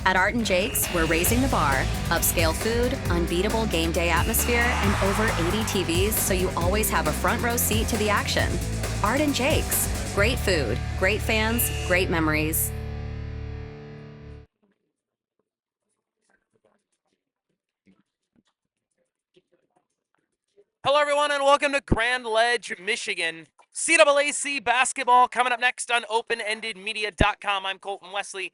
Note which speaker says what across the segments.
Speaker 1: At Art and Jake's, we're raising the bar. Upscale food, unbeatable game day atmosphere, and over 80 TVs so you always have a front row seat to the action. Art and Jake's. Great food, great fans, great memories.
Speaker 2: Hello, everyone, and welcome to Grand Ledge, Michigan. CAAC basketball coming up next on OpenEndedMedia.com. I'm Colton Wesley.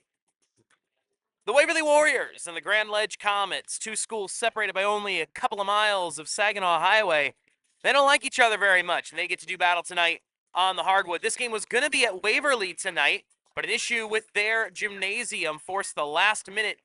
Speaker 2: The Waverly Warriors and the Grand Ledge Comets, two schools separated by only a couple of miles of Saginaw Highway. They don't like each other very much, and they get to do battle tonight on the hardwood. This game was going to be at Waverly tonight, but an issue with their gymnasium forced the last-minute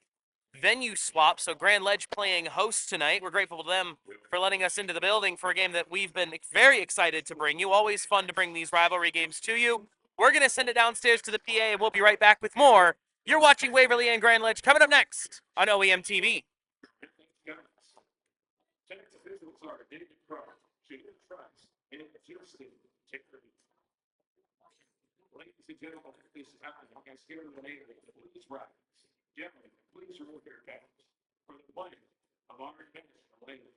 Speaker 2: venue swap, so Grand Ledge playing host tonight. We're grateful to them for letting us into the building for a game that we've been very excited to bring you. Always fun to bring these rivalry games to you. We're going to send it downstairs to the PA, and we'll be right back with more. You're watching Waverly and Grand Ledge coming up next on OEM TV.
Speaker 3: Ladies and gentlemen, this is happening. You guys hear the name of the Blues Riders. Gentlemen, please remove your caps for the players of our national ladies.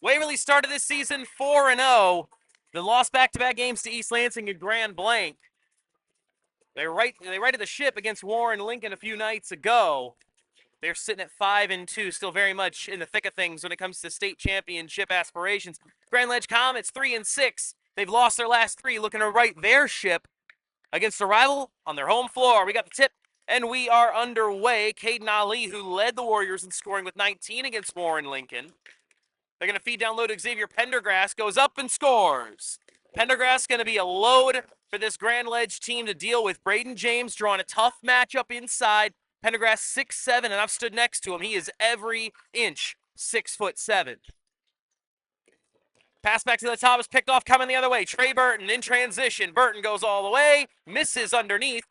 Speaker 2: Waverly started this season 4-0. They lost back-to-back games to East Lansing and Grand Blanc. They righted the ship against Warren Lincoln a few nights ago. They're sitting at 5-2, still very much in the thick of things when it comes to state championship aspirations. Grand Ledge Comets 3-6. They've lost their last three, looking to right their ship against a rival on their home floor. We got the tip, and we are underway. Caden Ali, who led the Warriors in scoring with 19 against Warren Lincoln. They're going to feed down low to Xavier Pendergrass, goes up and scores. Pendergrass going to be a load for this Grand Ledge team to deal with. Braden James drawing a tough matchup inside. Pendergrass 6'7", and I've stood next to him. He is every inch 6'7". Pass back to the top is picked off, coming the other way. Trey Burton in transition. Burton goes all the way, misses underneath.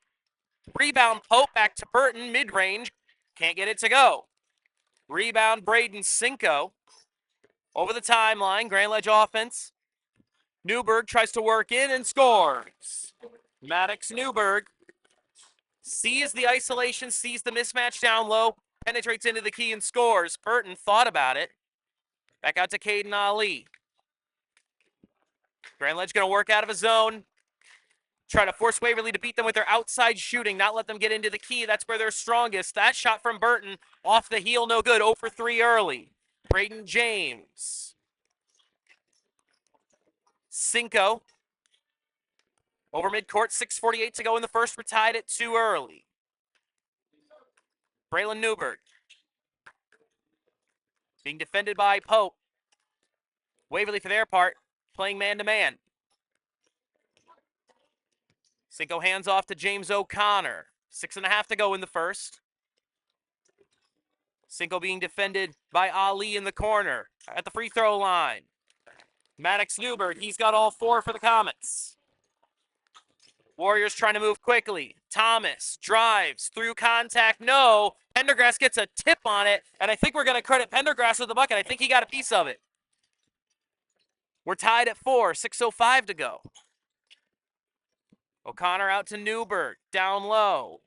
Speaker 2: Rebound Pope back to Burton, mid-range. Can't get it to go. Rebound Braden Cinco. Over the timeline, Grand Ledge offense. Newberg tries to work in and scores. Maddox Newberg sees the isolation, sees the mismatch down low, penetrates into the key and scores. Burton thought about it. Back out to Caden Ali. Grand Ledge going to work out of a zone. Try to force Waverly to beat them with their outside shooting, not let them get into the key. That's where they're strongest. That shot from Burton off the heel, no good. 0 for 3 early. Braden James. Cinco. Over midcourt, 6:48 to go in the first. We're tied at 2 early. Braylon Newberg. Being defended by Pope. Waverly, for their part, playing man-to-man. Cinco hands off to James O'Connor. 6.5 to go in the first. Cinco being defended by Ali in the corner at the free throw line. Maddox Newberg, he's got all 4 for the Comets. Warriors trying to move quickly. Thomas drives through contact. No. Pendergrass gets a tip on it, and I think we're going to credit Pendergrass with the bucket. I think he got a piece of it. We're tied at 4, 6:05 to go. O'Connor out to Newberg, down low.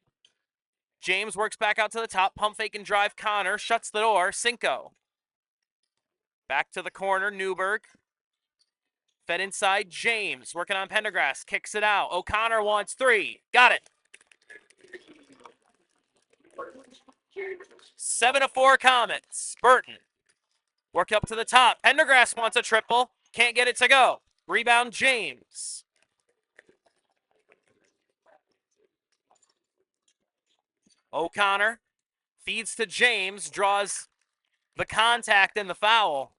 Speaker 2: James works back out to the top, pump fake and drive. Connor shuts the door. Cinco. Back to the corner, Newberg. Fed inside, James working on Pendergrass, kicks it out. O'Connor wants 3. Got it. 7-4 Comets. Burton. Work up to the top. Pendergrass wants a triple. Can't get it to go. Rebound, James. O'Connor feeds to James, draws the contact and the foul.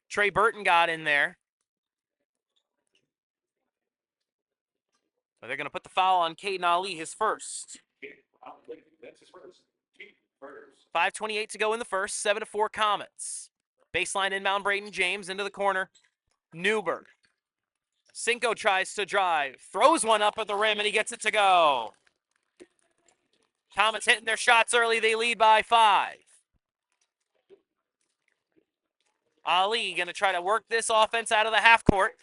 Speaker 2: Trey Burton got in there. But they're going to put the foul on Caden Ali, his first.
Speaker 3: That's his first.
Speaker 2: 5:28 to go in the first. 7-4 Comets. Baseline inbound, Braden James into the corner. Newberg. Cinco tries to drive. Throws one up at the rim, and he gets it to go. Comets hitting their shots early. They lead by 5. Ali going to try to work this offense out of the half court.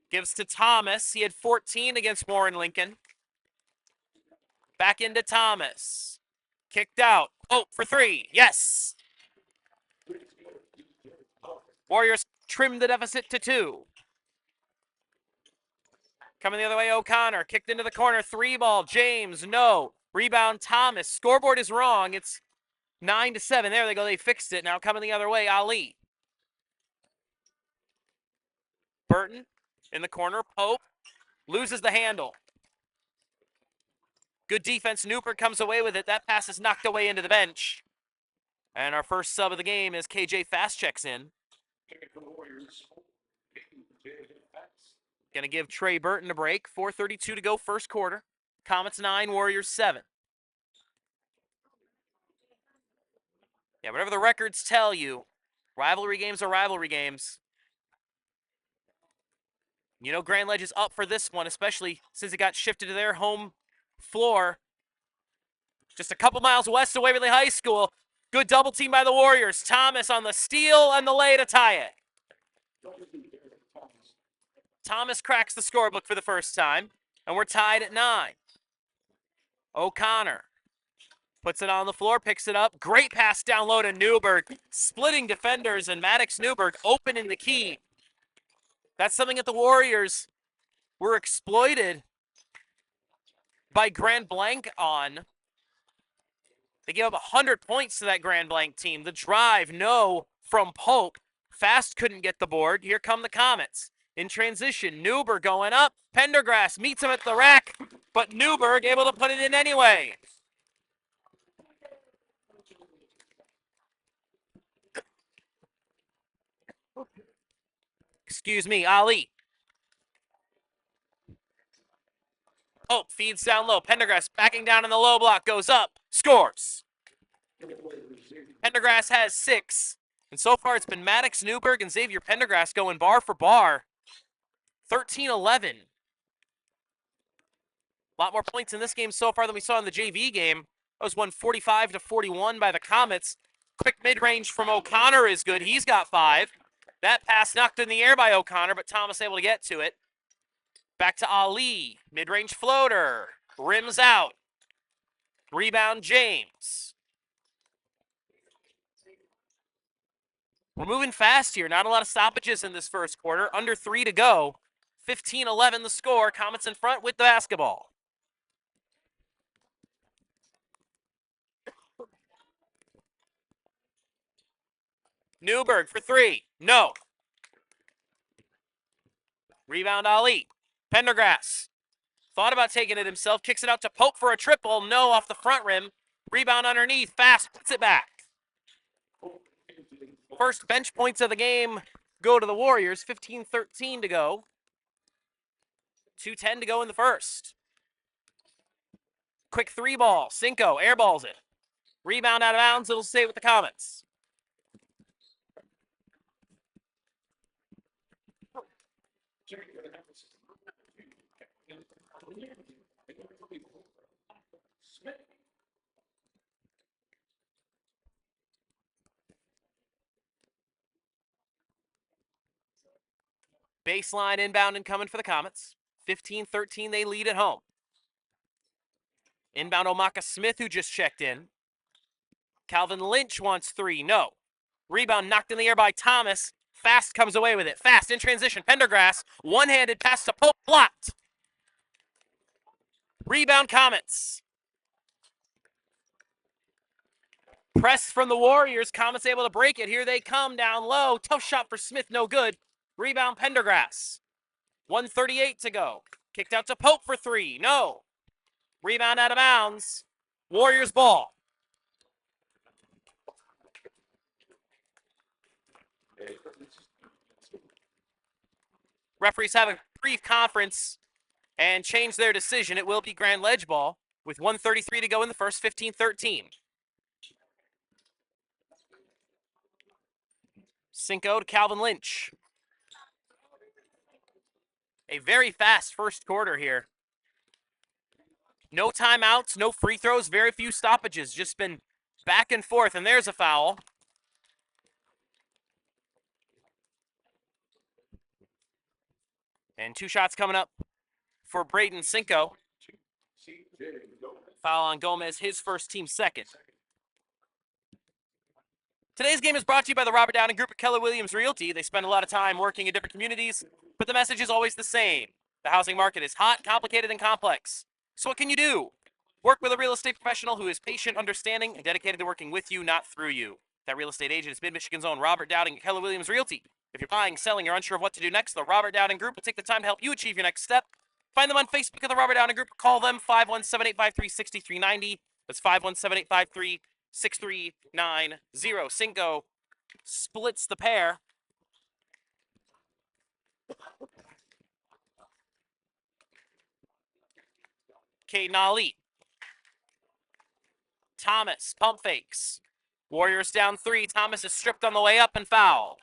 Speaker 2: Gives to Thomas. He had 14 against Warren Lincoln. Back into Thomas. Kicked out. Oh, for 3. Yes. Warriors trimmed the deficit to 2. Coming the other way, O'Connor. Kicked into the corner. 3-ball. James, no. Rebound, Thomas. Scoreboard is wrong. It's 9-7. There they go. They fixed it. Now coming the other way, Ali. Burton in the corner. Pope loses the handle. Good defense. Newport comes away with it. That pass is knocked away into the bench. And our first sub of the game is KJ Fast checks in. Going to give Trey Burton a break. 4:32 to go first quarter. Comets 9, Warriors 7. Yeah, whatever the records tell you, rivalry games are rivalry games. You know Grand Ledge is up for this one, especially since it got shifted to their home floor. Just a couple miles west of Waverly High School. Good double team by the Warriors. Thomas on the steal and the lay to tie it. Thomas cracks the scorebook for the first time, and we're tied at 9. O'Connor puts it on the floor, picks it up. Great pass down low to Newberg. Splitting defenders, and Maddox Newberg open in the key. That's something that the Warriors were exploited by Grand Blanc on. They gave up 100 points to that Grand Blanc team. The drive, no, from Pope. Fast couldn't get the board. Here come the Comets. In transition, Newberg going up. Pendergrass meets him at the rack, but Newberg able to put it in anyway. Excuse me, Ali. Oh, feeds down low. Pendergrass backing down in the low block, goes up, scores. Pendergrass has 6. And so far it's been Maddox Newberg and Xavier Pendergrass going bar for bar. 13-11. A lot more points in this game so far than we saw in the JV game. That was won 45-41 by the Comets. Quick mid-range from O'Connor is good. He's got 5. That pass knocked in the air by O'Connor, but Thomas able to get to it. Back to Ali. Mid-range floater. Rims out. Rebound James. We're moving fast here. Not a lot of stoppages in this first quarter. Under 3 to go. 15-11 the score. Comets in front with the basketball. Newberg for 3. No. Rebound Ali. Pendergrass. Thought about taking it himself. Kicks it out to Pope for a triple. No, off the front rim. Rebound underneath. Fast. Puts it back. First bench points of the game go to the Warriors. 15-13 to go. 2:10 to go in the first. Quick 3 ball. Cinco airballs it. Rebound out of bounds. It'll stay with the Comets. Baseline inbound and coming for the Comets. 15-13, they lead at home. Inbound Omaka Smith, who just checked in. Calvin Lynch wants 3, no. Rebound knocked in the air by Thomas. Fast comes away with it. Fast in transition. Pendergrass, one-handed pass to Pope, blocked. Rebound Comets. Press from the Warriors. Comets able to break it. Here they come down low. Tough shot for Smith, no good. Rebound Pendergrass. 1:38 to go. Kicked out to Pope for 3. No. Rebound out of bounds. Warriors ball. Referees have a brief conference and change their decision. It will be Grand Ledge ball with 1:33 to go in the first. 15-13. Cinco to Calvin Lynch. A very fast first quarter here. No timeouts, no free throws, very few stoppages. Just been back and forth, and there's a foul. And 2 shots coming up for Braden Cinco. Foul on Gomez, his first, team second. Today's game is brought to you by the Robert Dowding Group at Keller Williams Realty. They spend a lot of time working in different communities, but the message is always the same. The housing market is hot, complicated, and complex. So what can you do? Work with a real estate professional who is patient, understanding, and dedicated to working with you, not through you. That real estate agent is Mid-Michigan's own Robert Dowding at Keller Williams Realty. If you're buying, selling, or unsure of what to do next, the Robert Dowding Group will take the time to help you achieve your next step. Find them on Facebook at the Robert Dowding Group. Call them 517-853-6390. That's 517-853-6390. Cinco splits the pair. Caden Ali. Thomas, pump fakes. Warriors down 3. Thomas is stripped on the way up and fouled.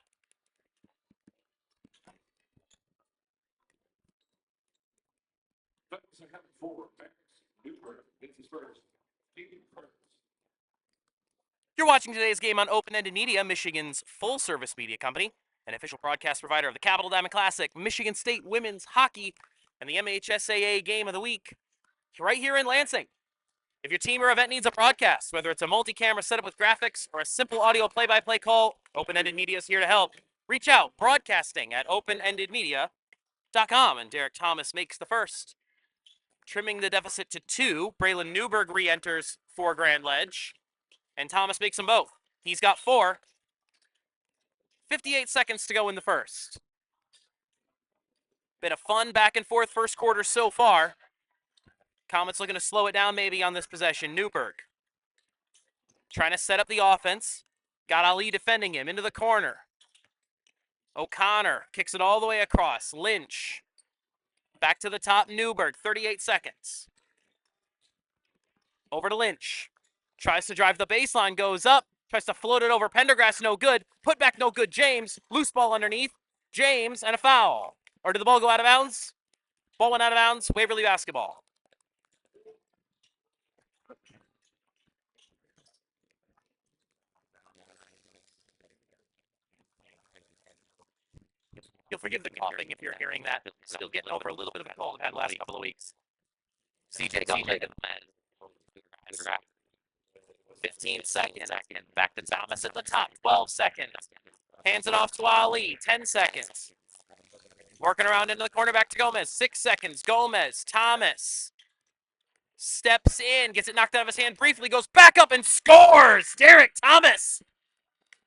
Speaker 2: You're watching today's game on Open-Ended Media, Michigan's full-service media company, an official broadcast provider of the Capital Diamond Classic, Michigan State Women's Hockey, and the MHSAA Game of the Week, right here in Lansing. If your team or event needs a broadcast, whether it's a multi-camera setup with graphics or a simple audio play-by-play call, Open-Ended Media is here to help. Reach out, broadcasting at openendedmedia.com, and Derek Thomas makes the first. Trimming the deficit to 2, Braylon Newberg re-enters for Grand Ledge, and Thomas makes them both. He's got 4. 58 seconds to go in the first. Bit of fun back and forth first quarter so far. Comets looking to slow it down maybe on this possession. Newberg trying to set up the offense. Got Ali defending him into the corner. O'Connor kicks it all the way across. Lynch back to the top. Newberg, 38 seconds. Over to Lynch. Tries to drive the baseline, goes up. Tries to float it over Pendergrass, no good. Put back, no good. James, loose ball underneath. James, and a foul. Or did the ball go out of bounds? Ball went out of bounds. Waverly basketball. You'll forgive the coughing if you're hearing that. Still getting over a little bit of a cold I've had the last couple of weeks. CJ. 15 seconds. Back to Thomas at the top. 12 seconds. Hands it off to Ali. 10 seconds. Working around into the corner. Back to Gomez. 6 seconds. Gomez. Thomas. Steps in. Gets it knocked out of his hand briefly. Goes back up and scores. Derek Thomas.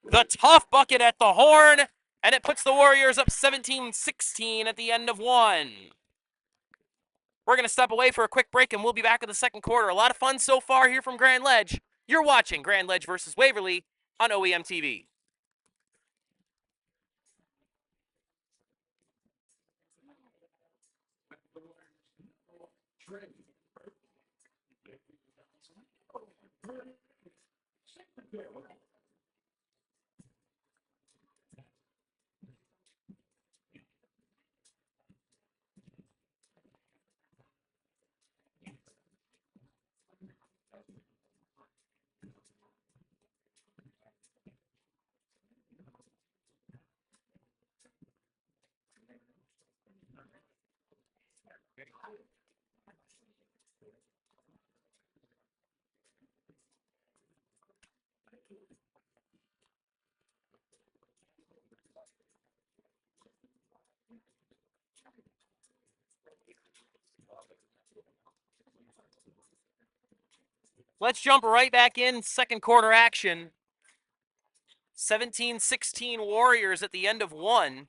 Speaker 2: The tough bucket at the horn. And it puts the Warriors up 17-16 at the end of one. We're going to step away for a quick break, and we'll be back in the second quarter. A lot of fun so far here from Grand Ledge. You're watching Grand Ledge versus Waverly on OEM TV. Let's jump right back in second quarter action. 17-16 Warriors at the end of one.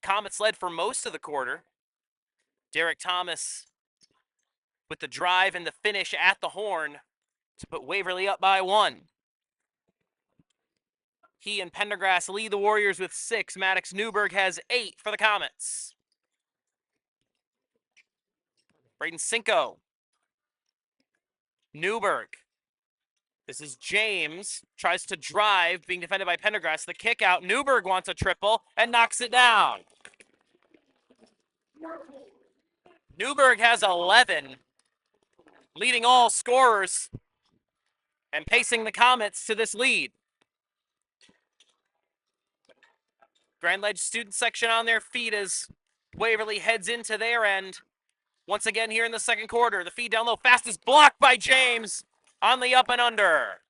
Speaker 2: Comets led for most of the quarter. Derek Thomas with the drive and the finish at the horn to put Waverly up by one. He and Pendergrass lead the Warriors with 6. Maddox Newberg has 8 for the Comets. Braden Cinco. Newberg. This is James. Tries to drive, being defended by Pendergrass. The kick out. Newberg wants a triple and knocks it down. Newberg has 11, leading all scorers and pacing the Comets to this lead. Grand Ledge student section on their feet as Waverly heads into their end. Once again here in the second quarter, the feed down low, fast is blocked by James on the up and under.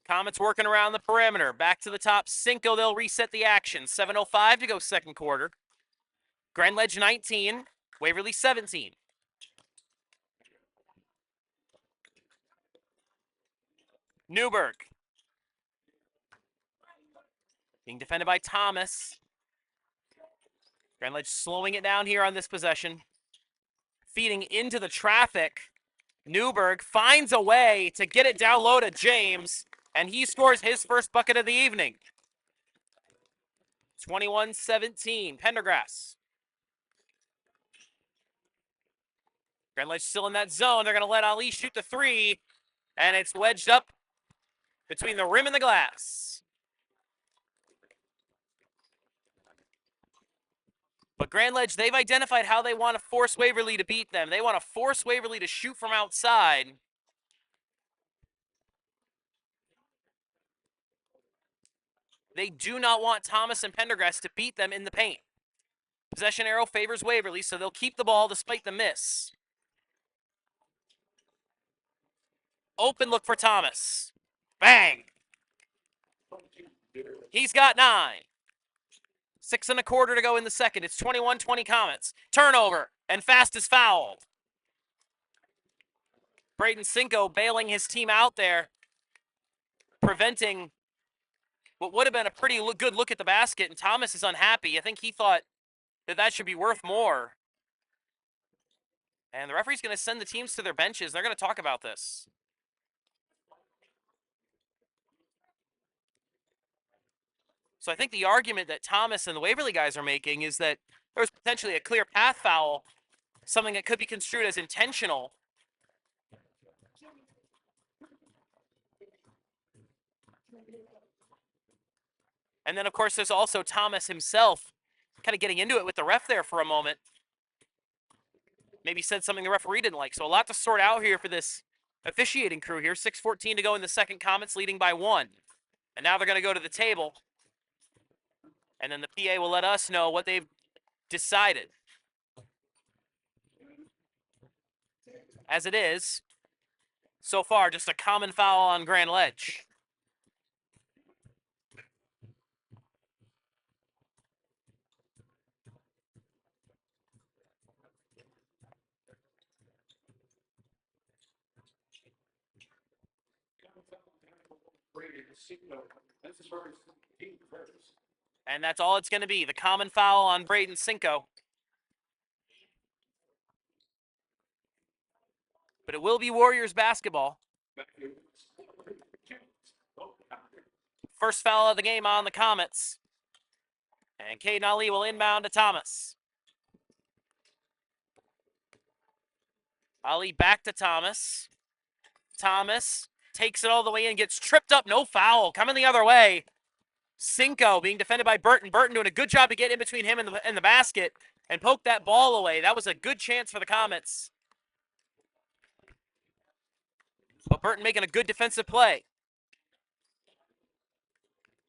Speaker 2: Comets working around the perimeter. Back to the top. Cinco, they'll reset the action. 7:05 to go second quarter. Grand Ledge 19, Waverly 17. Newberg. Being defended by Thomas. Grand Ledge slowing it down here on this possession. Feeding into the traffic. Newberg finds a way to get it down low to James, and he scores his first bucket of the evening. 21-17, Pendergrass. Grand Ledge still in that zone. They're going to let Ali shoot the three, and it's wedged up between the rim and the glass. But Grand Ledge, they've identified how they want to force Waverly to beat them. They want to force Waverly to shoot from outside. They do not want Thomas and Pendergrass to beat them in the paint. Possession arrow favors Waverly, so they'll keep the ball despite the miss. Open look for Thomas. Bang! He's got 9. 6 1/4 to go in the second. It's 21-20 Comets. Turnover, and fast is fouled. Braden Cinco bailing his team out there, preventing what would have been a pretty good look at the basket, and Thomas is unhappy. I think he thought that should be worth more. And the referee's going to send the teams to their benches. They're going to talk about this. So I think the argument that Thomas and the Waverly guys are making is that there was potentially a clear path foul, something that could be construed as intentional. And then, of course, there's also Thomas himself kind of getting into it with the ref there for a moment. Maybe said something the referee didn't like. So a lot to sort out here for this officiating crew here. 6:14 to go in the second. Comets leading by 1. And now they're going to go to the table. And then the PA will let us know what they've decided. As it is, so far, just a common foul on Grand Ledge. And that's all it's going to be, the common foul on Braden Cinco. But it will be Warriors basketball. First foul of the game on the Comets. And Caden Ali will inbound to Thomas. Ali back to Thomas. Thomas takes it all the way in, gets tripped up, no foul, coming the other way. Cinco being defended by Burton. Burton doing a good job to get in between him and the basket and poke that ball away. That was a good chance for the Comets. But Burton making a good defensive play.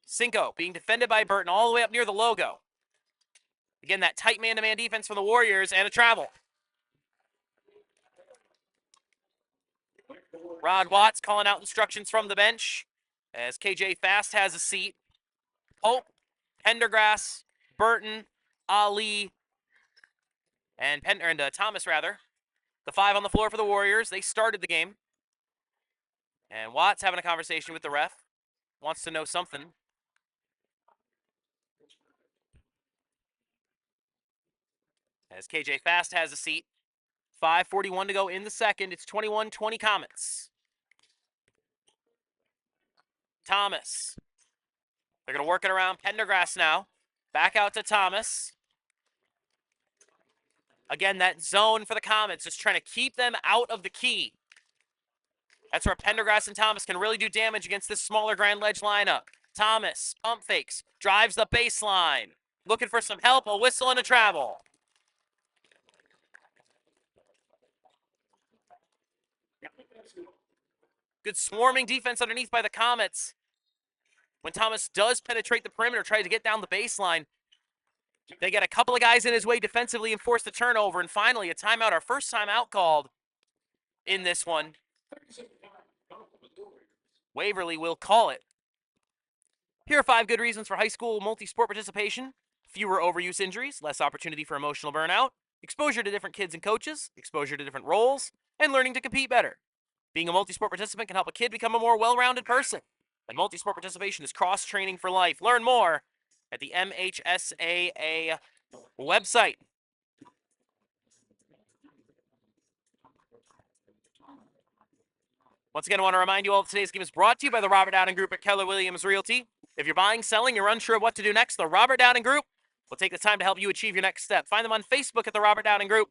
Speaker 2: Cinco being defended by Burton all the way up near the logo. Again, that tight man-to-man defense from the Warriors and a travel. Rod Watts calling out instructions from the bench as KJ Fast has a seat. Pope, Pendergrass, Burton, Ali, and Thomas, rather. The 5 on the floor for the Warriors. They started the game. And Watts having a conversation with the ref. Wants to know something. As KJ Fast has a seat. 5:41 to go in the second. It's 21-20 Comets. Thomas. They're going to work it around Pendergrass now. Back out to Thomas. Again, that zone for the Comets is trying to keep them out of the key. That's where Pendergrass and Thomas can really do damage against this smaller Grand Ledge lineup. Thomas, pump fakes, drives the baseline. Looking for some help, a whistle and a travel. Good swarming defense underneath by the Comets. When Thomas does penetrate the perimeter, tries to get down the baseline, they get a couple of guys in his way defensively and force the turnover. And finally, a timeout, our first timeout called in this one. Waverly will call it. Here are 5 good reasons for high school multi-sport participation. Fewer overuse injuries, less opportunity for emotional burnout, exposure to different kids and coaches, exposure to different roles, and learning to compete better. Being a multi-sport participant can help a kid become a more well-rounded person. And multi-sport participation is cross-training for life. Learn more at the MHSAA website. Once again, I want to remind you all that today's game is brought to you by the Robert Dowding Group at Keller Williams Realty. If you're buying, selling, you're unsure of what to do next, the Robert Dowding Group will take the time to help you achieve your next step. Find them on Facebook at the Robert Dowding Group.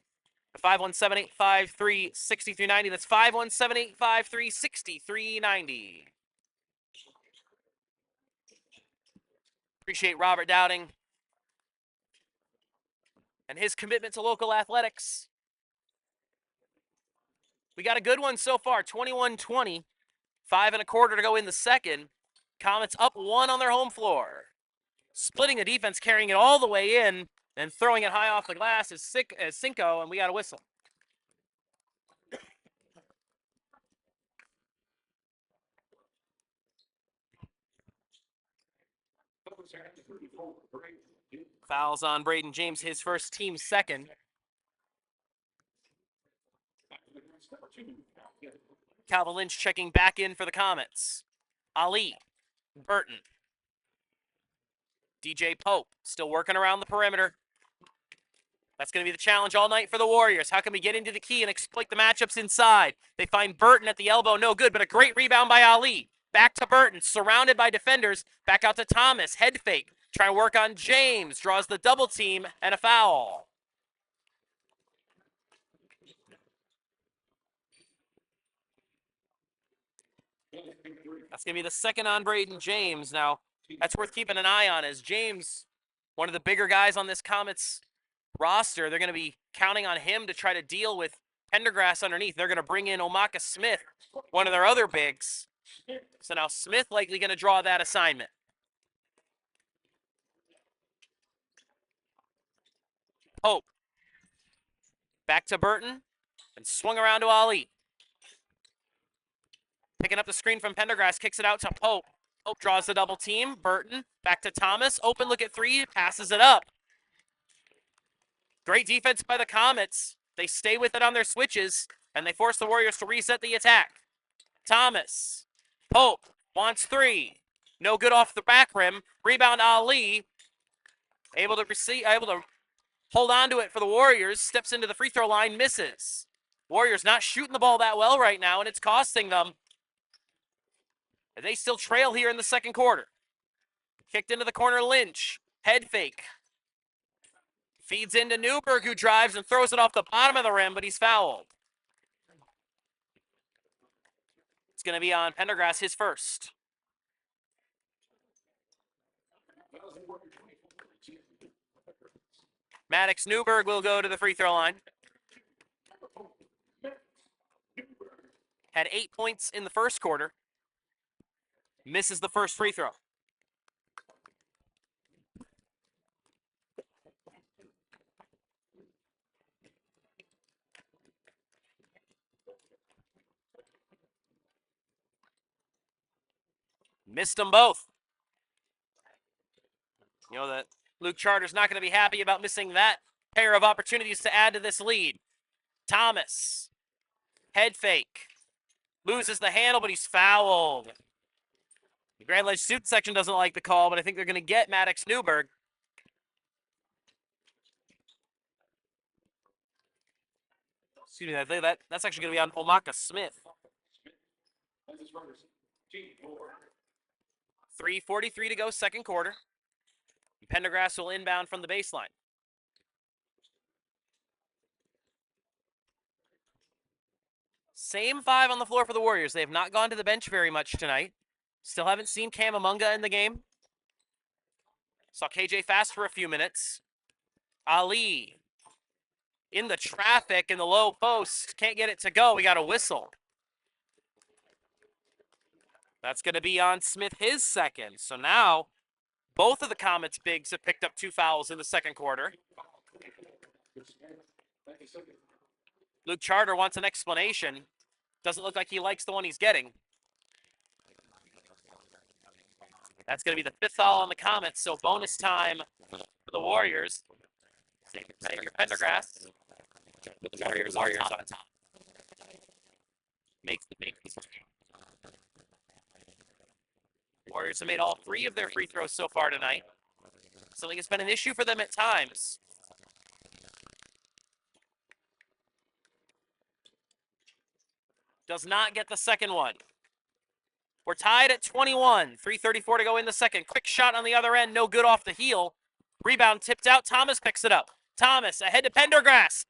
Speaker 2: 517-853-6390. That's 517-853-6390. Appreciate Robert Dowding and his commitment to local athletics. We got a good one so far, 21-20. 5 1/4 to go in the second. Comets up 1 on their home floor. Splitting the defense, carrying it all the way in, and throwing it high off the glass is Cinco, and we got a whistle. Fouls on Braden James, his first, team's second. Calvin Lynch checking back in for the Comets. Ali, Burton, DJ Pope still working around the perimeter. That's going to be the challenge all night for the Warriors. How can we get into the key and exploit the matchups inside? They find Burton at the elbow, no good, but a great rebound by Ali. Back to Burton, surrounded by defenders. Back out to Thomas, head fake. Trying to work on James. Draws the double team and a foul. That's going to be the second on Braden James. Now, that's worth keeping an eye on, as James, one of the bigger guys on this Comets roster, they're going to be counting on him to try to deal with Pendergrass underneath. They're going to bring in Omaka Smith, one of their other bigs. So now Smith likely going to draw that assignment. Pope. Back to Burton and swung around to Ali. Picking up the screen from Pendergrass, kicks it out to Pope. Pope draws the double team. Burton back to Thomas. Open look at three, passes it up. Great defense by the Comets. They stay with it on their switches, and they force the Warriors to reset the attack. Thomas. Pope wants three. No good off the back rim. Rebound Ali. Able to hold on to it for the Warriors. Steps into the free throw line, misses. Warriors not shooting the ball that well right now, and it's costing them. They still trail here in the second quarter. Kicked into the corner, Lynch. Head fake. Feeds into Newberg, who drives and throws it off the bottom of the rim, but he's fouled. It's going to be on Pendergrass, his first. Maddox Newberg will go to the free throw line. Had 8 points in the first quarter. Misses the first free throw. Missed them both. You know that Luke Charter's not going to be happy about missing that pair of opportunities to add to this lead. Thomas. Head fake. Loses the handle, but he's fouled. The Grand Ledge student section doesn't like the call, but I think they're going to get Maddox Newberg. Excuse me, that's actually going to be on Omaka Smith. 3:43 to go, second quarter. Pendergrass will inbound from the baseline. Same five on the floor for the Warriors. They have not gone to the bench very much tonight. Still haven't seen Cam Amunga in the game. Saw KJ Fast for a few minutes. Ali in the traffic in the low post. Can't get it to go. We got a whistle. That's going to be on Smith, his second. So now both of the Comets' bigs have picked up 2 fouls in the second quarter. Luke Charter wants an explanation. Doesn't look like he likes the one he's getting. That's going to be the 5th foul on the Comets, so bonus time for the Warriors. Xavier Pendergrass with the Warriors on top. Makes the big. Warriors have made all 3 of their free throws so far tonight. Something that's been an issue for them at times. Does not get the second one. We're tied at 21. 3:34 to go in the second. Quick shot on the other end. No good off the heel. Rebound tipped out. Thomas picks it up. Thomas ahead to Pendergrass.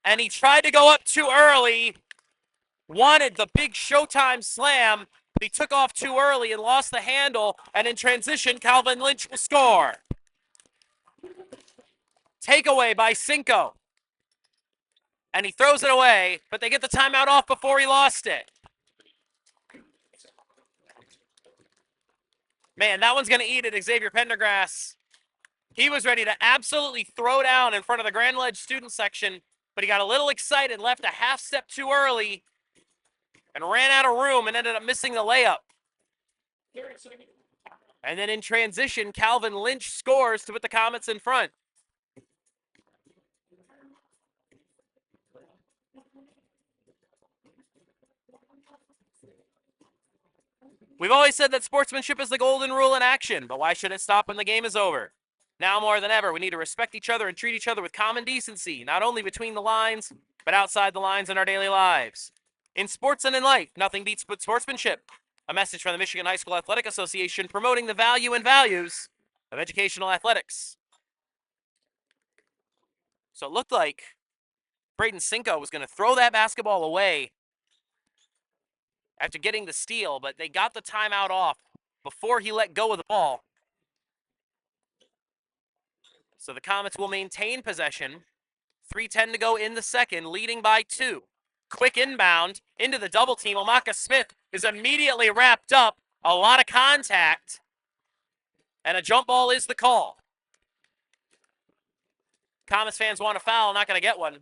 Speaker 2: And he tried to go up too early. Wanted the big Showtime slam. But he took off too early and lost the handle. And in transition, Calvin Lynch will score. Takeaway by Cinco. And he throws it away, but they get the timeout off before he lost it. Man, that one's going to eat it, Xavier Pendergrass. He was ready to absolutely throw down in front of the Grand Ledge student section, but he got a little excited, left a half step too early, and ran out of room and ended up missing the layup. And then in transition, Calvin Lynch scores to put the Comets in front. We've always said that sportsmanship is the golden rule in action, but why should it stop when the game is over? Now more than ever, we need to respect each other and treat each other with common decency, not only between the lines, but outside the lines in our daily lives. In sports and in life, nothing beats good sportsmanship. A message from the Michigan High School Athletic Association promoting the value and values of Educational Athletics. So it looked like Braden Cinco was going to throw that basketball away after getting the steal, but they got the timeout off before he let go of the ball. So the Comets will maintain possession. 3:10 to go in the second, leading by 2. Quick inbound into the double team. Omaka Smith is immediately wrapped up. A lot of contact. And a jump ball is the call. Comets fans want a foul, not going to get one.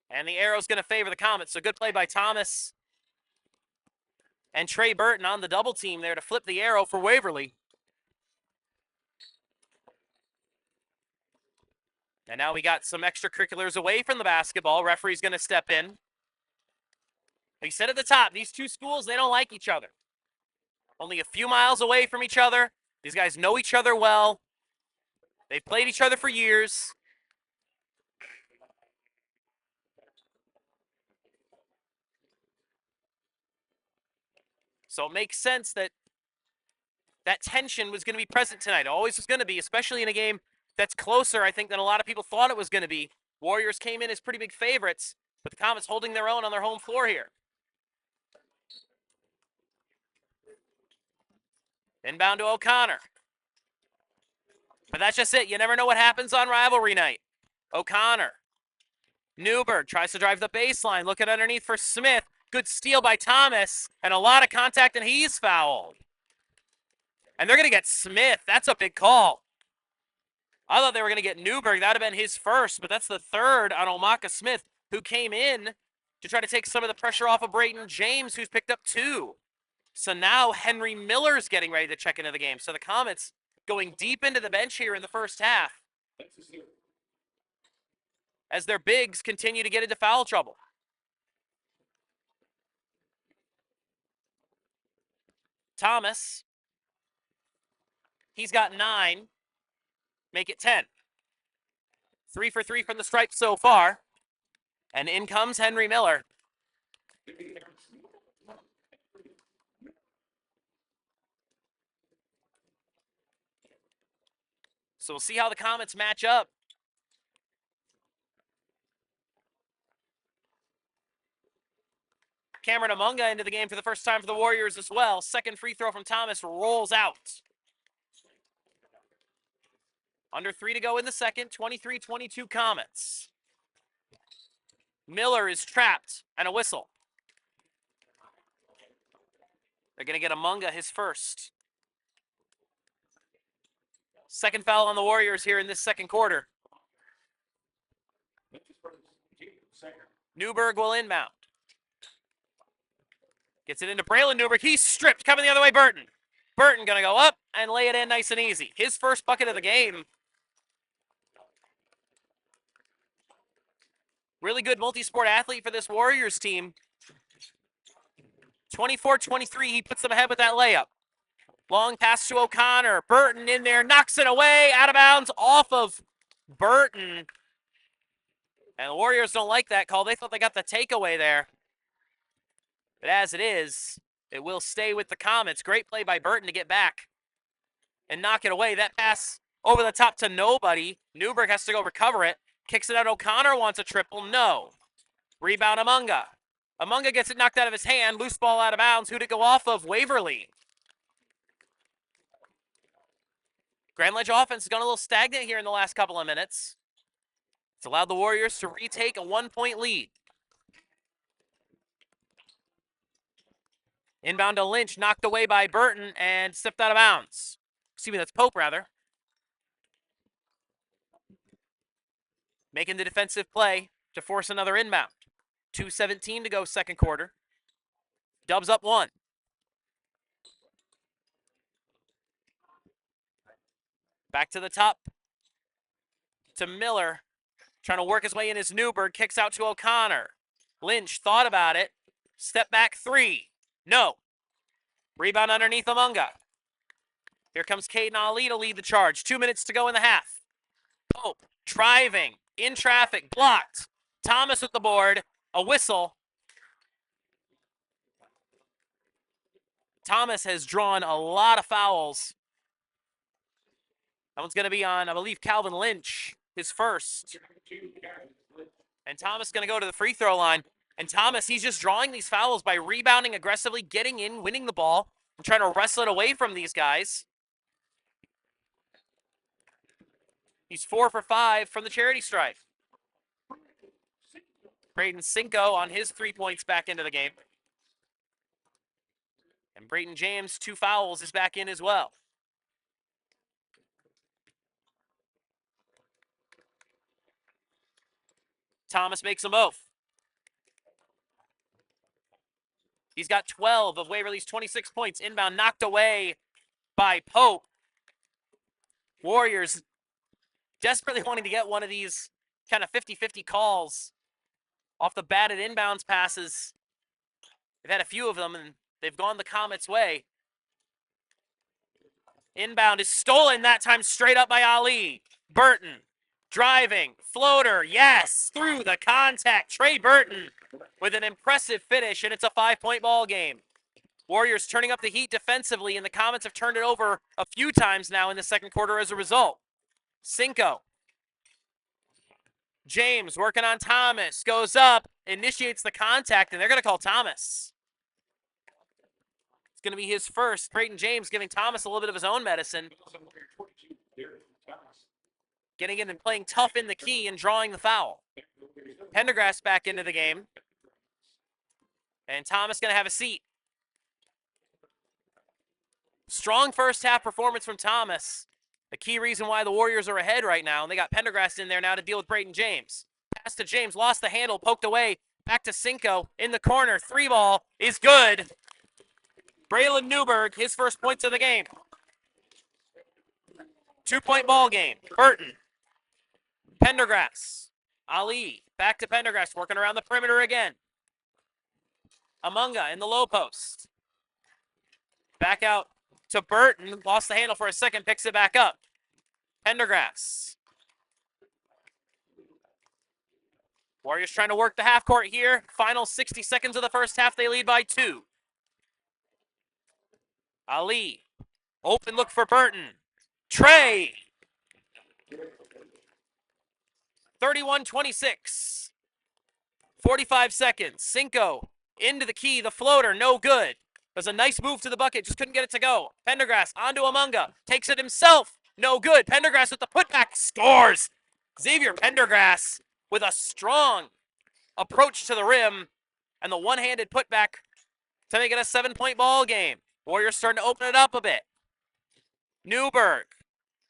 Speaker 2: And the arrow's going to favor the Comets. So good play by Thomas and Trey Burton on the double team there to flip the arrow for Waverly. And now we got some extracurriculars away from the basketball. Referee's going to step in. He said at the top, these two schools, they don't like each other. Only a few miles away from each other. These guys know each other well. They've played each other for years. So it makes sense that that tension was going to be present tonight. It always was going to be, especially in a game that's closer, I think, than a lot of people thought it was going to be. Warriors came in as pretty big favorites, but the Comets holding their own on their home floor here. Inbound to O'Connor. But that's just it. You never know what happens on rivalry night. O'Connor. Newberg tries to drive the baseline. Looking underneath for Smith. Good steal by Thomas. And a lot of contact, and he's fouled. And they're going to get Smith. That's a big call. I thought they were going to get Newberg. That would have been his first, but that's the third on Omaka Smith, who came in to try to take some of the pressure off of Brayton James, who's picked up 2. So now Henry Miller's getting ready to check into the game. So the Comets going deep into the bench here in the first half as their bigs continue to get into foul trouble. Thomas, he's got 9. Make it 10. 3 for 3 from the stripe so far. And in comes Henry Miller. So we'll see how the Comets match up. Cameron Amunga into the game for the first time for the Warriors as well. Second free throw from Thomas rolls out. Under 3 to go in the second, 23-22 Comets. Miller is trapped, and a whistle. They're going to get Amunga his first. Second foul on the Warriors here in this second quarter. Newberg will inbound. Gets it into Braylon Newberg. He's stripped. Coming the other way, Burton. Burton going to go up and lay it in nice and easy. His first bucket of the game. Really good multi-sport athlete for this Warriors team. 24-23, he puts them ahead with that layup. Long pass to O'Connor. Burton in there, knocks it away, out of bounds, off of Burton. And the Warriors don't like that call. They thought they got the takeaway there. But as it is, it will stay with the Comets. Great play by Burton to get back and knock it away. That pass over the top to nobody. Newberg has to go recover it. Kicks it out. O'Connor wants a triple. No. Rebound Amunga. Amunga gets it knocked out of his hand. Loose ball out of bounds. Who'd it go off of? Waverly. Grand Ledge offense has gone a little stagnant here in the last couple of minutes. It's allowed the Warriors to retake a 1-point lead. Inbound to Lynch, knocked away by Burton and stepped out of bounds. Excuse me, that's Pope, rather. Making the defensive play to force another inbound. 2:17 to go second quarter. Dubs up 1. Back to the top to Miller. Trying to work his way in as Newberg. Kicks out to O'Connor. Lynch thought about it. Step back 3. No. Rebound underneath Amunga. Here comes Caden Ali to lead the charge. 2 minutes to go in the half. Pope driving in traffic. Blocked. Thomas with the board. A whistle. Thomas has drawn a lot of fouls. That one's going to be on, I believe, Calvin Lynch, his first. And Thomas going to go to the free throw line. And Thomas, he's just drawing these fouls by rebounding aggressively, getting in, winning the ball, and trying to wrestle it away from these guys. He's 4 for 5 from the charity stripe. Braden Cinco on his 3 points back into the game. And Brayton James, 2 fouls, is back in as well. Thomas makes them both. He's got 12 of Waverly's 26 points. Inbound knocked away by Pope. Warriors desperately wanting to get one of these kind of 50-50 calls off the batted inbounds passes. They've had a few of them, and they've gone the Comets' way. Inbound is stolen that time straight up by Ali. Burton driving, floater, yes, through the contact. Trey Burton with an impressive finish, and it's a 5-point ball game. Warriors turning up the heat defensively, and the Comets have turned it over a few times now in the second quarter as a result. Cinco. James working on Thomas, goes up, initiates the contact, and they're going to call Thomas. It's going to be his first. Brayton James giving Thomas a little bit of his own medicine. Getting in and playing tough in the key and drawing the foul. Pendergrass back into the game. And Thomas going to have a seat. Strong first half performance from Thomas. A key reason why the Warriors are ahead right now. And they got Pendergrass in there now to deal with Brayton James. Pass to James, lost the handle, poked away. Back to Cinco in the corner. 3 ball is good. Braylon Newberg, his first points of the game. 2-point ball game. Burton. Pendergrass. Ali. Back to Pendergrass, working around the perimeter again. Amunga in the low post. Back out to Burton. Lost the handle for a second, picks it back up. Pendergrass. Warriors trying to work the half court here. Final 60 seconds of the first half, they lead by 2. Ali. Open look for Burton. Trey. 31-26. 45 seconds. Cinco into the key. The floater, no good. There's a nice move to the bucket. Just couldn't get it to go. Pendergrass onto Amunga. Takes it himself. No good. Pendergrass with the putback. Scores. Xavier Pendergrass with a strong approach to the rim and the one-handed putback to make it a 7-point ball game. Warriors starting to open it up a bit. Newberg.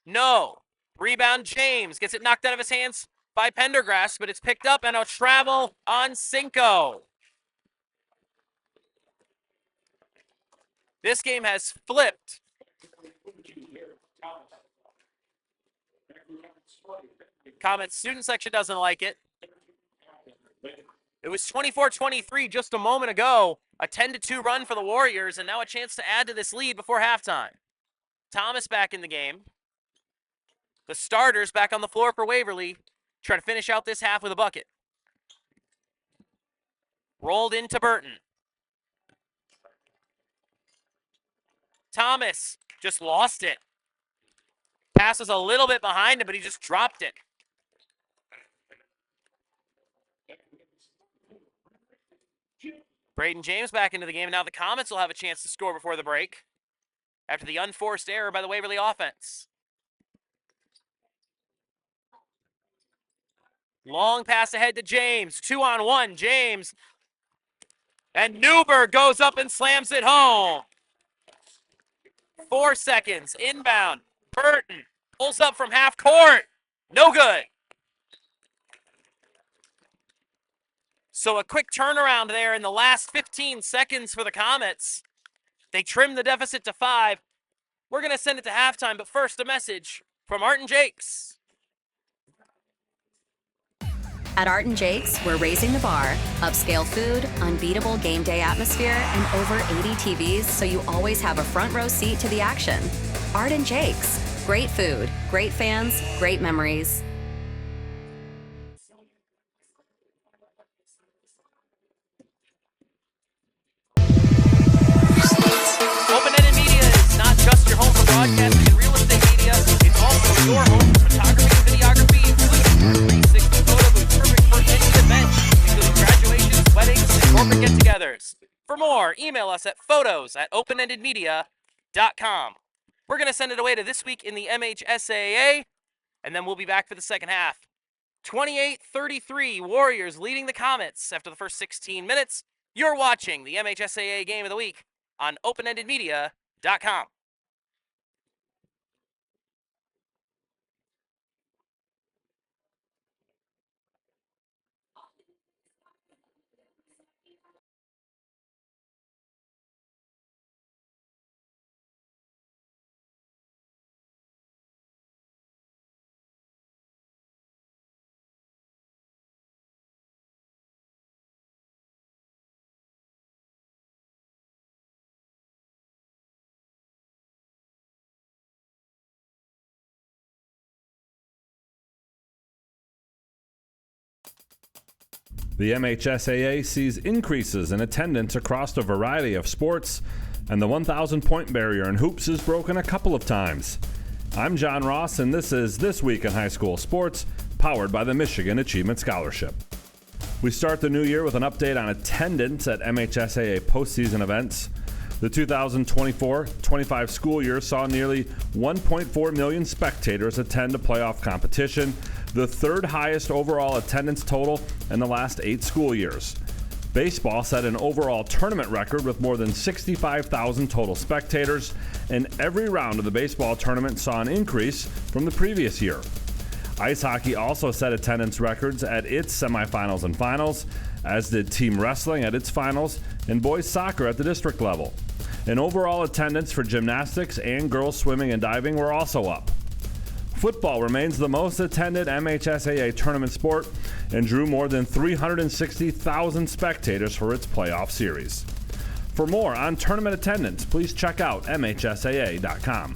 Speaker 2: No. Rebound James. Gets it knocked out of his hands by Pendergrass, but it's picked up and a travel on Cinco. This game has flipped. Comets student section doesn't like it. It was 24-23 just a moment ago. A 10-2 run for the Warriors, and now a chance to add to this lead before halftime. Thomas back in the game. The starters back on the floor for Waverly. Try to finish out this half with a bucket. Rolled into Burton. Thomas just lost it. Pass was a little bit behind him, but he just dropped it. Brayton James back into the game. Now the Comets will have a chance to score before the break after the unforced error by the Waverly offense. Long pass ahead to James. 2-on-1. James. And Newberg goes up and slams it home. 4 seconds. Inbound. Burton pulls up from half court. No good. So a quick turnaround there in the last 15 seconds for the Comets. They trim the deficit to 5. We're going to send it to halftime, but first a message from Art and Jake's.
Speaker 1: At Art and Jake's, we're raising the bar. Upscale food, unbeatable game day atmosphere, and over 80 TVs so you always have a front row seat to the action. Art and Jake's. Great food, great fans, great memories.
Speaker 2: or email us at photos@openendedmedia.com. We're going to send it away to This Week in the MHSAA, and then we'll be back for the second half. 28-33, Warriors leading the Comets after the first 16 minutes. You're watching the MHSAA Game of the Week on openendedmedia.com.
Speaker 4: The MHSAA sees increases in attendance across a variety of sports, and the 1,000-point barrier in hoops is broken a couple of times. I'm John Ross, and this is This Week in High School Sports, powered by the Michigan Achievement Scholarship. We start the new year with an update on attendance at MHSAA postseason events. The 2024-25 school year saw nearly 1.4 million spectators attend a playoff competition, the third highest overall attendance total in the last 8 school years. Baseball set an overall tournament record with more than 65,000 total spectators, and every round of the baseball tournament saw an increase from the previous year. Ice hockey also set attendance records at its semifinals and finals, as did team wrestling at its finals and boys soccer at the district level. And overall attendance for gymnastics and girls swimming and diving were also up. Football remains the most attended MHSAA tournament sport and drew more than 360,000 spectators for its playoff series. For more on tournament attendance, please check out MHSAA.com.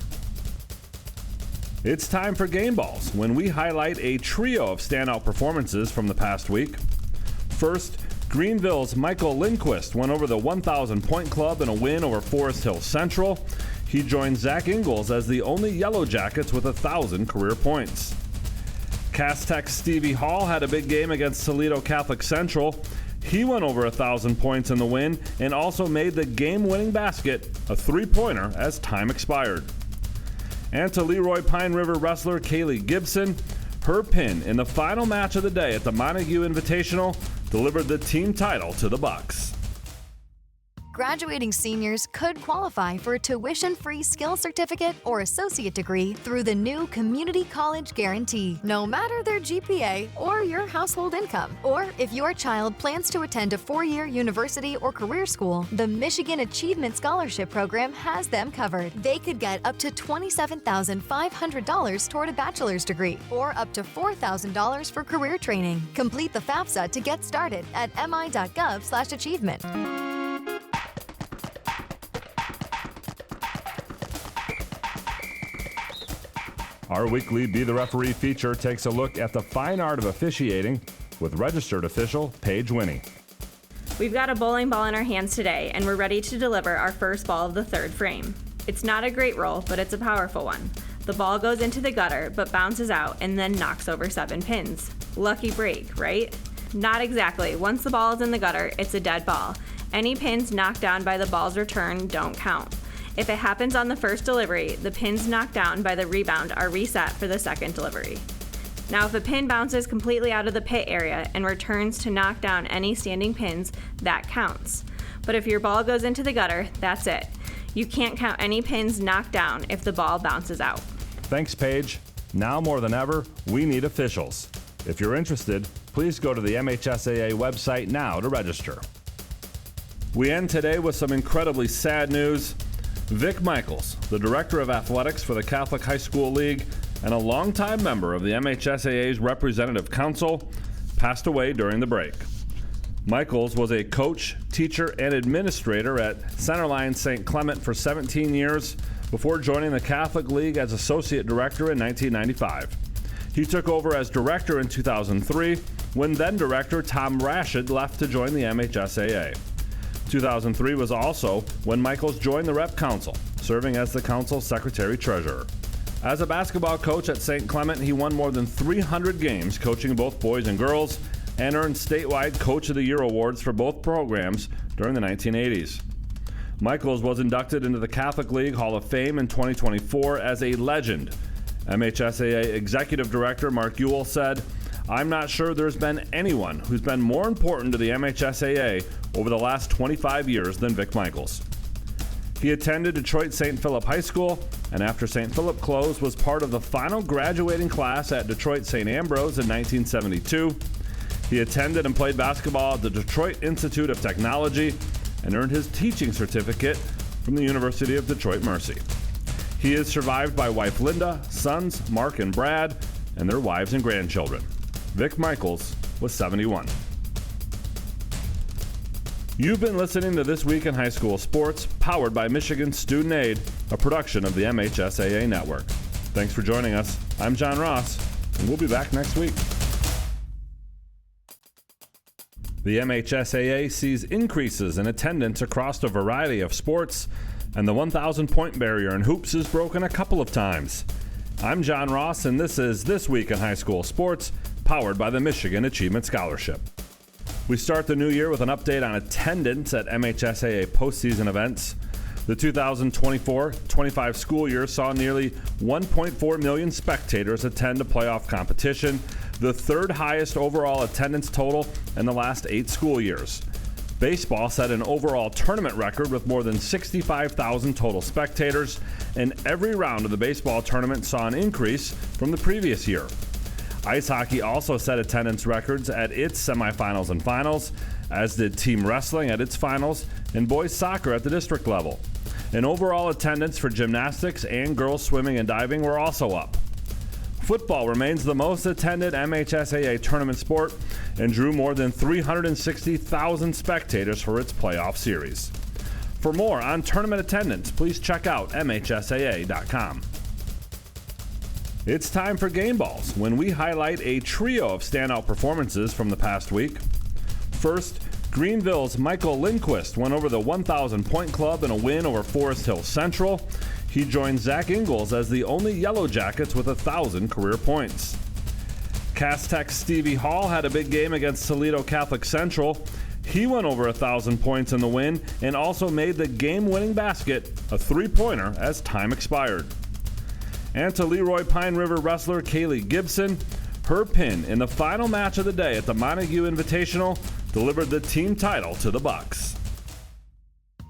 Speaker 4: It's time for Game Balls, when we highlight a trio of standout performances from the past week. First, Greenville's Michael Lindquist went over the 1,000-point club in a win over Forest Hill Central. He joined Zach Ingalls as the only Yellow Jackets with 1,000 career points. Cass Tech's Stevie Hall had a big game against Toledo Catholic Central. He went over 1,000 points in the win and also made the game-winning basket, a three-pointer, as time expired. And to Leroy Pine River wrestler Kaylee Gibson, her pin in the final match of the day at the Montague Invitational delivered the team title to the Bucks.
Speaker 5: Graduating seniors could qualify for a tuition-free skill certificate or associate degree through the new Community College Guarantee, no matter their GPA or your household income. Or if your child plans to attend a 4-year university or career school, the Michigan Achievement Scholarship Program has them covered. They could get up to $27,500 toward a bachelor's degree or up to $4,000 for career training. Complete the FAFSA to get started at mi.gov/achievement.
Speaker 4: Our weekly Be the Referee feature takes a look at the fine art of officiating with registered official Paige Winnie.
Speaker 6: We've got a bowling ball in our hands today, and we're ready to deliver our first ball of the third frame. It's not a great roll, but it's a powerful one. The ball goes into the gutter, but bounces out and then knocks over 7 pins. Lucky break, right? Not exactly. Once the ball is in the gutter, it's a dead ball. Any pins knocked down by the ball's return don't count. If it happens on the first delivery, the pins knocked down by the rebound are reset for the second delivery. Now, if a pin bounces completely out of the pit area and returns to knock down any standing pins, that counts. But if your ball goes into the gutter, that's it. You can't count any pins knocked down if the ball bounces out.
Speaker 4: Thanks, Paige. Now more than ever, we need officials. If you're interested, please go to the MHSAA website now to register. We end today with some incredibly sad news. Vic Michaels, the Director of Athletics for the Catholic High School League and a longtime member of the MHSAA's Representative Council, passed away during the break. Michaels was a coach, teacher, and administrator at Centerline St. Clement for 17 years before joining the Catholic League as Associate Director in 1995. He took over as Director in 2003 when then-Director Tom Rashid left to join the MHSAA. 2003 was also when Michaels joined the Rep Council, serving as the Council's Secretary-Treasurer. As a basketball coach at St. Clement, he won more than 300 games coaching both boys and girls and earned statewide Coach of the Year awards for both programs during the 1980s. Michaels was inducted into the Catholic League Hall of Fame in 2024 as a legend. MHSAA Executive Director Mark Ewell said, "I'm not sure there's been anyone who's been more important to the MHSAA over the last 25 years than Vic Michaels." He attended Detroit St. Philip High School, and after St. Philip closed, was part of the final graduating class at Detroit St. Ambrose in 1972. He attended and played basketball at the Detroit Institute of Technology and earned his teaching certificate from the University of Detroit Mercy. He is survived by wife Linda, sons Mark and Brad, and their wives and grandchildren. Vic Michaels was 71. You've been listening to This Week in High School Sports, powered by Michigan Student Aid, a production of the MHSAA Network. Thanks for joining us. I'm John Ross, and we'll be back next week. The MHSAA sees increases in attendance across a variety of sports, and the 1,000-point barrier in hoops is broken a couple of times. I'm John Ross, and this is This Week in High School Sports, powered by the Michigan Achievement Scholarship. We start the new year with an update on attendance at MHSAA postseason events. The 2024-25 school year saw nearly 1.4 million spectators attend a playoff competition, the third highest overall attendance total in the last 8 school years. Baseball set an overall tournament record with more than 65,000 total spectators, and every round of the baseball tournament saw an increase from the previous year. Ice hockey also set attendance records at its semifinals and finals, as did team wrestling at its finals and boys soccer at the district level. And overall attendance for gymnastics and girls swimming and diving were also up. Football remains the most attended MHSAA tournament sport and drew more than 360,000 spectators for its playoff series. For more on tournament attendance, please check out MHSAA.com. It's time for Game Balls, when we highlight a trio of standout performances from the past week. First, Greenville's Michael Lindquist went over the 1,000-point club in a win over Forest Hill Central. He joined Zach Ingalls as the only Yellow Jackets with 1,000 career points. Cass Tech's Stevie Hall had a big game against Toledo Catholic Central. He went over 1,000 points in the win and also made the game-winning basket, a three-pointer, as time expired. And to Leroy Pine River wrestler Kaylee Gibson, her pin in the final match of the day at the Montague Invitational delivered the team title to the Bucks.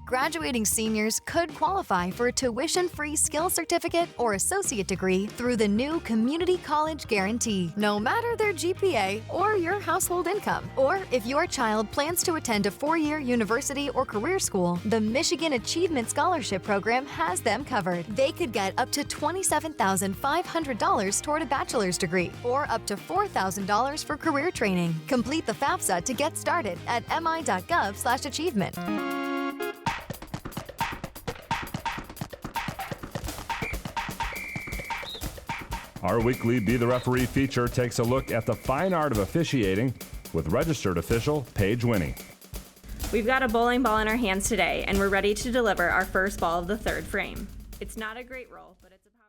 Speaker 5: Graduating seniors could qualify for a tuition-free skill certificate or associate degree through the new Community College Guarantee, no matter their GPA or your household income. Or if your child plans to attend a 4-year university or career school, the Michigan Achievement Scholarship Program has them covered. They could get up to $27,500 toward a bachelor's degree or up to $4,000 for career training. Complete the FAFSA to get started at mi.gov/achievement.
Speaker 4: Our weekly Be the Referee feature takes a look at the fine art of officiating with registered official Paige Winnie.
Speaker 6: We've got a bowling ball in our hands today, and we're ready to deliver our first ball of the third frame. It's not a great roll, but it's a powerful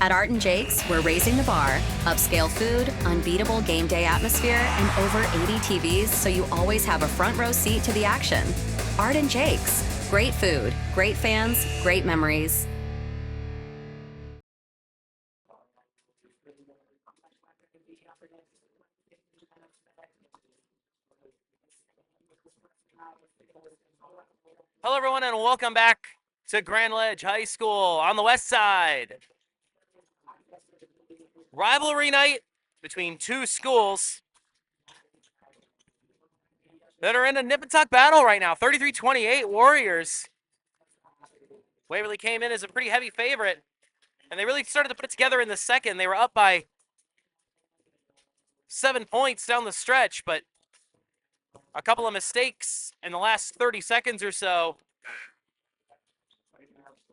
Speaker 1: At Art and Jake's, we're raising the bar. Upscale food, unbeatable game day atmosphere, and over 80 TVs so you always have a front row seat to the action. Art and Jake's. Great food, great fans, great memories.
Speaker 2: Hello, everyone, and welcome back to Grand Ledge High School on the west side. Rivalry night between two schools that are in a nip and tuck battle right now. 33-28 Warriors. Waverly came in as a pretty heavy favorite, and they really started to put it together in the second. They were up by 7 points down the stretch, but a couple of mistakes in the last 30 seconds or so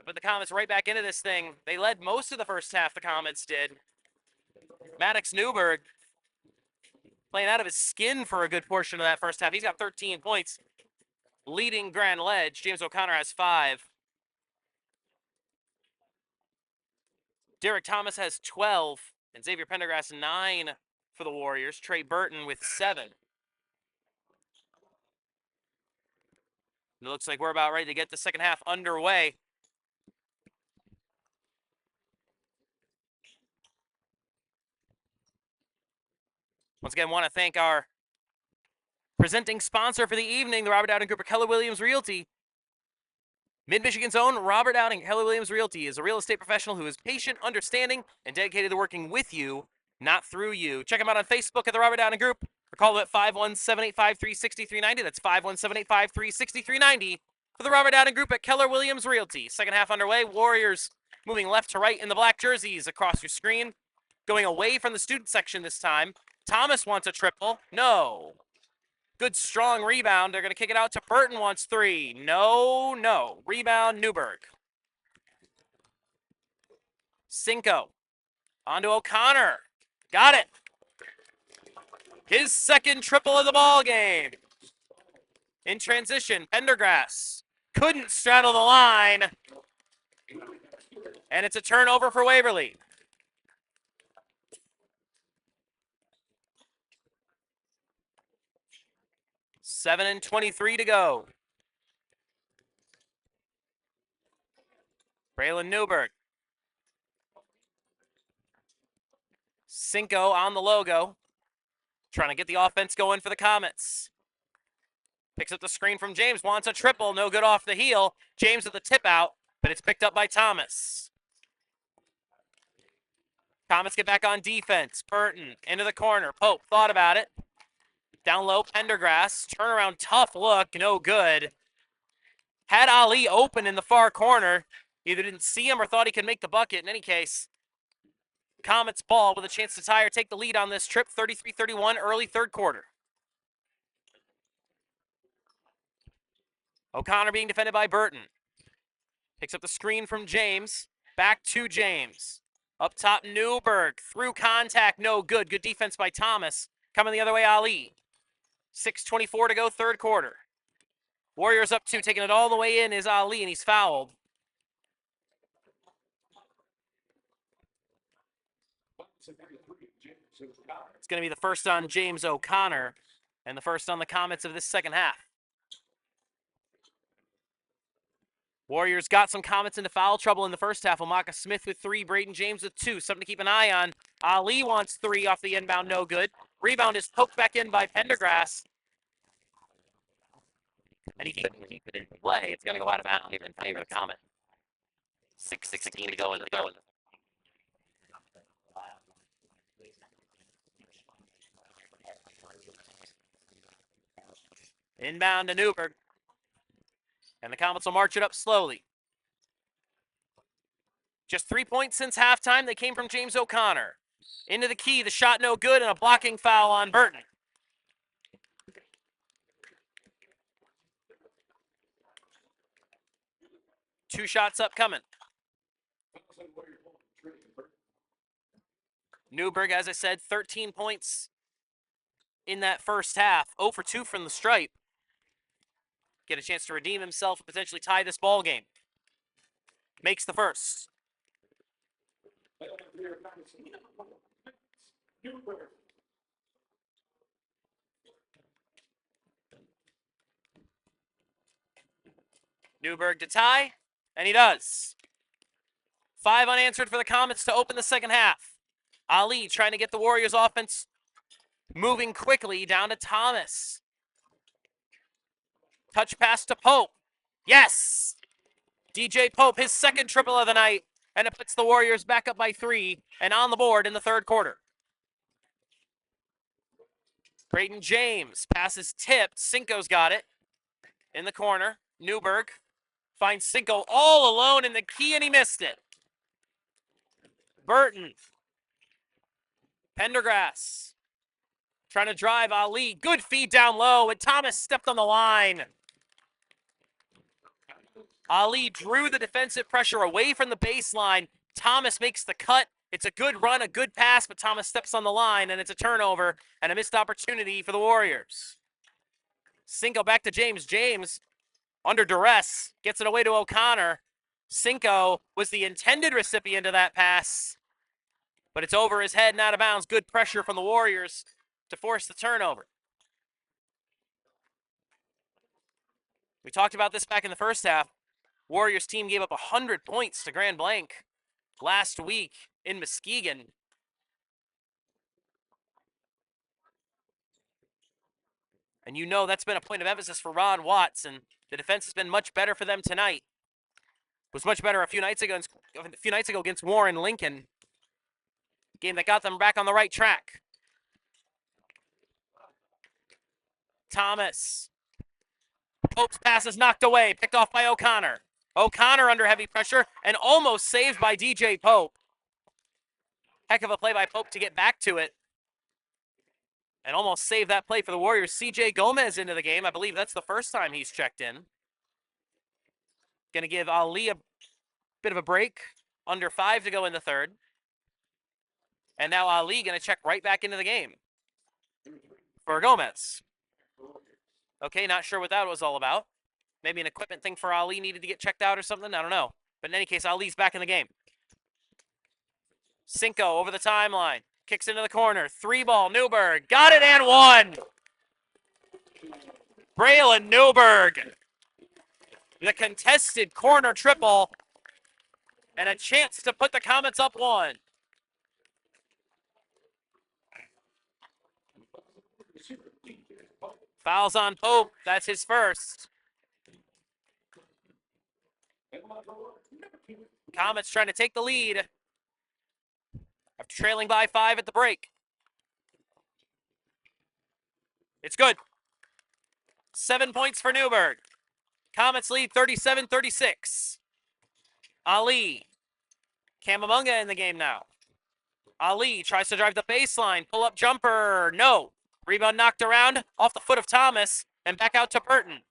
Speaker 2: put the Comets right back into this thing. They led most of the first half, the Comets did. Maddox Newberg playing out of his skin for a good portion of that first half. He's got 13 points, leading Grand Ledge. James O'Connor has 5. Derek Thomas has 12, and Xavier Pendergrass 9 for the Warriors. Trey Burton with 7. It looks like we're about ready to get the second half underway. Once again, want to thank our presenting sponsor for the evening, the Robert Dowding Group of Keller Williams Realty. Mid-Michigan's own Robert Dowding, Keller Williams Realty, is a real estate professional who is patient, understanding, and dedicated to working with you, not through you. Check him out on Facebook at the Robert Dowding Group, or call them at 517-853-6390. That's 517-853-6390 for the Robert Dowding Group at Keller Williams Realty. Second half underway. Warriors moving left to right in the black jerseys across your screen. Going away from the student section this time. Thomas wants a triple. No. Good, strong rebound. They're going to kick it out to Burton. Wants 3. No. Rebound, Newberg. Cinco. On to O'Connor. Got it. His second triple of the ball game. In transition, Pendergrass couldn't straddle the line. And it's a turnover for Waverly. Seven and 23 to go. Braylon Newberg. Cinco on the logo. Trying to get the offense going for the Comets. Picks up the screen from James. Wants a triple. No good off the heel. James with the tip out, but it's picked up by Thomas. Comets get back on defense. Burton into the corner. Pope thought about it. Down low, Pendergrass. Turnaround, tough look. No good. Had Ali open in the far corner. Either didn't see him or thought he could make the bucket. In any case, Comets ball with a chance to tie or take the lead on this trip. 33-31, early third quarter. O'Connor being defended by Burton. Picks up the screen from James. Back to James. Up top, Newberg. Through contact, no good. Good defense by Thomas. Coming the other way, Ali. 6:24 to go, third quarter. Warriors up 2, taking it all the way in is Ali, and he's fouled. It's going to be the first on James O'Connor and the first on the Comets of this second half. Warriors got some Comets into foul trouble in the first half. Omaka Smith with 3, Braden James with 2. Something to keep an eye on. Ali wants 3 off the inbound, no good. Rebound is poked back in by Pendergrass. And he couldn't play. It's going to go out of bounds in favor of the Comet. 6:16 to go in the third. Inbound to Newberg. And the Comets will march it up slowly. Just 3 points since halftime. They came from James O'Connor. Into the key, the shot no good, and a blocking foul on Burton. Two shots up coming. Newberg, as I said, 13 points in that first half. 0 for 2 from the stripe. Get a chance to redeem himself and potentially tie this ball game. Makes the first. Newberg to tie, and he does. 5 unanswered for the Comets to open the second half. Ali trying to get the Warriors offense moving quickly down to Thomas. Touch pass to Pope. Yes! DJ Pope, his second triple of the night, and it puts the Warriors back up by 3 and on the board in the third quarter. Braden James passes tipped. Cinco's got it in the corner. Newberg finds Cinco all alone in the key, and he missed it. Burton. Pendergrass trying to drive Ali. Good feed down low, and Thomas stepped on the line. Ali drew the defensive pressure away from the baseline. Thomas makes the cut. It's a good run, a good pass, but Thomas steps on the line, and it's a turnover and a missed opportunity for the Warriors. Cinco back to James. James, under duress, gets it away to O'Connor. Cinco was the intended recipient of that pass, but it's over his head and out of bounds. Good pressure from the Warriors to force the turnover. We talked about this back in the first half. Warriors team gave up 100 points to Grand Blanc last week in Muskegon. And you know that's been a point of emphasis for Ron Watts, and the defense has been much better for them tonight. It was much better a few nights ago against Warren Lincoln. Game that got them back on the right track. Thomas. Pope's pass is knocked away, picked off by O'Connor. O'Connor under heavy pressure and almost saved by DJ Pope. Heck of a play by Pope to get back to it. And almost saved that play for the Warriors. CJ Gomez into the game. I believe that's the first time he's checked in. Going to give Ali a bit of a break. Under 5 to go in the third. And now Ali going to check right back into the game for Gomez. Okay, not sure what that was all about. Maybe an equipment thing for Ali needed to get checked out or something. I don't know. But in any case, Ali's back in the game. Cinco over the timeline. Kicks into the corner. 3-ball. Newberg. Got it and one. Braylon Newberg. The contested corner triple. And a chance to put the Comets up 1. Fouls on Pope. That's his first. Comets trying to take the lead after trailing by 5 at the break. It's good. 7 points for Newberg. Comets lead 37-36. Ali. Kamamunga in the game now. Ali tries to drive the baseline. Pull-up jumper. No. Rebound knocked around off the foot of Thomas and back out to Burton.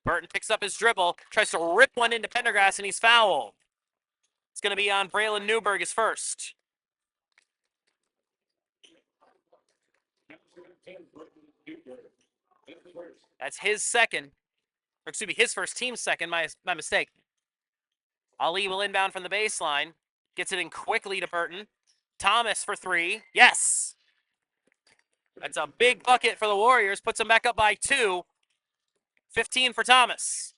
Speaker 2: Burton picks up his dribble, tries to rip one into Pendergrass, and he's fouled. It's going to be on Braylon Newberg, his first. That's his second. Or excuse me, his first, team's second. My mistake. Ali will inbound from the baseline. Gets it in quickly to Burton. Thomas for 3. Yes! That's a big bucket for the Warriors. Puts them back up by 2. 15 for Thomas.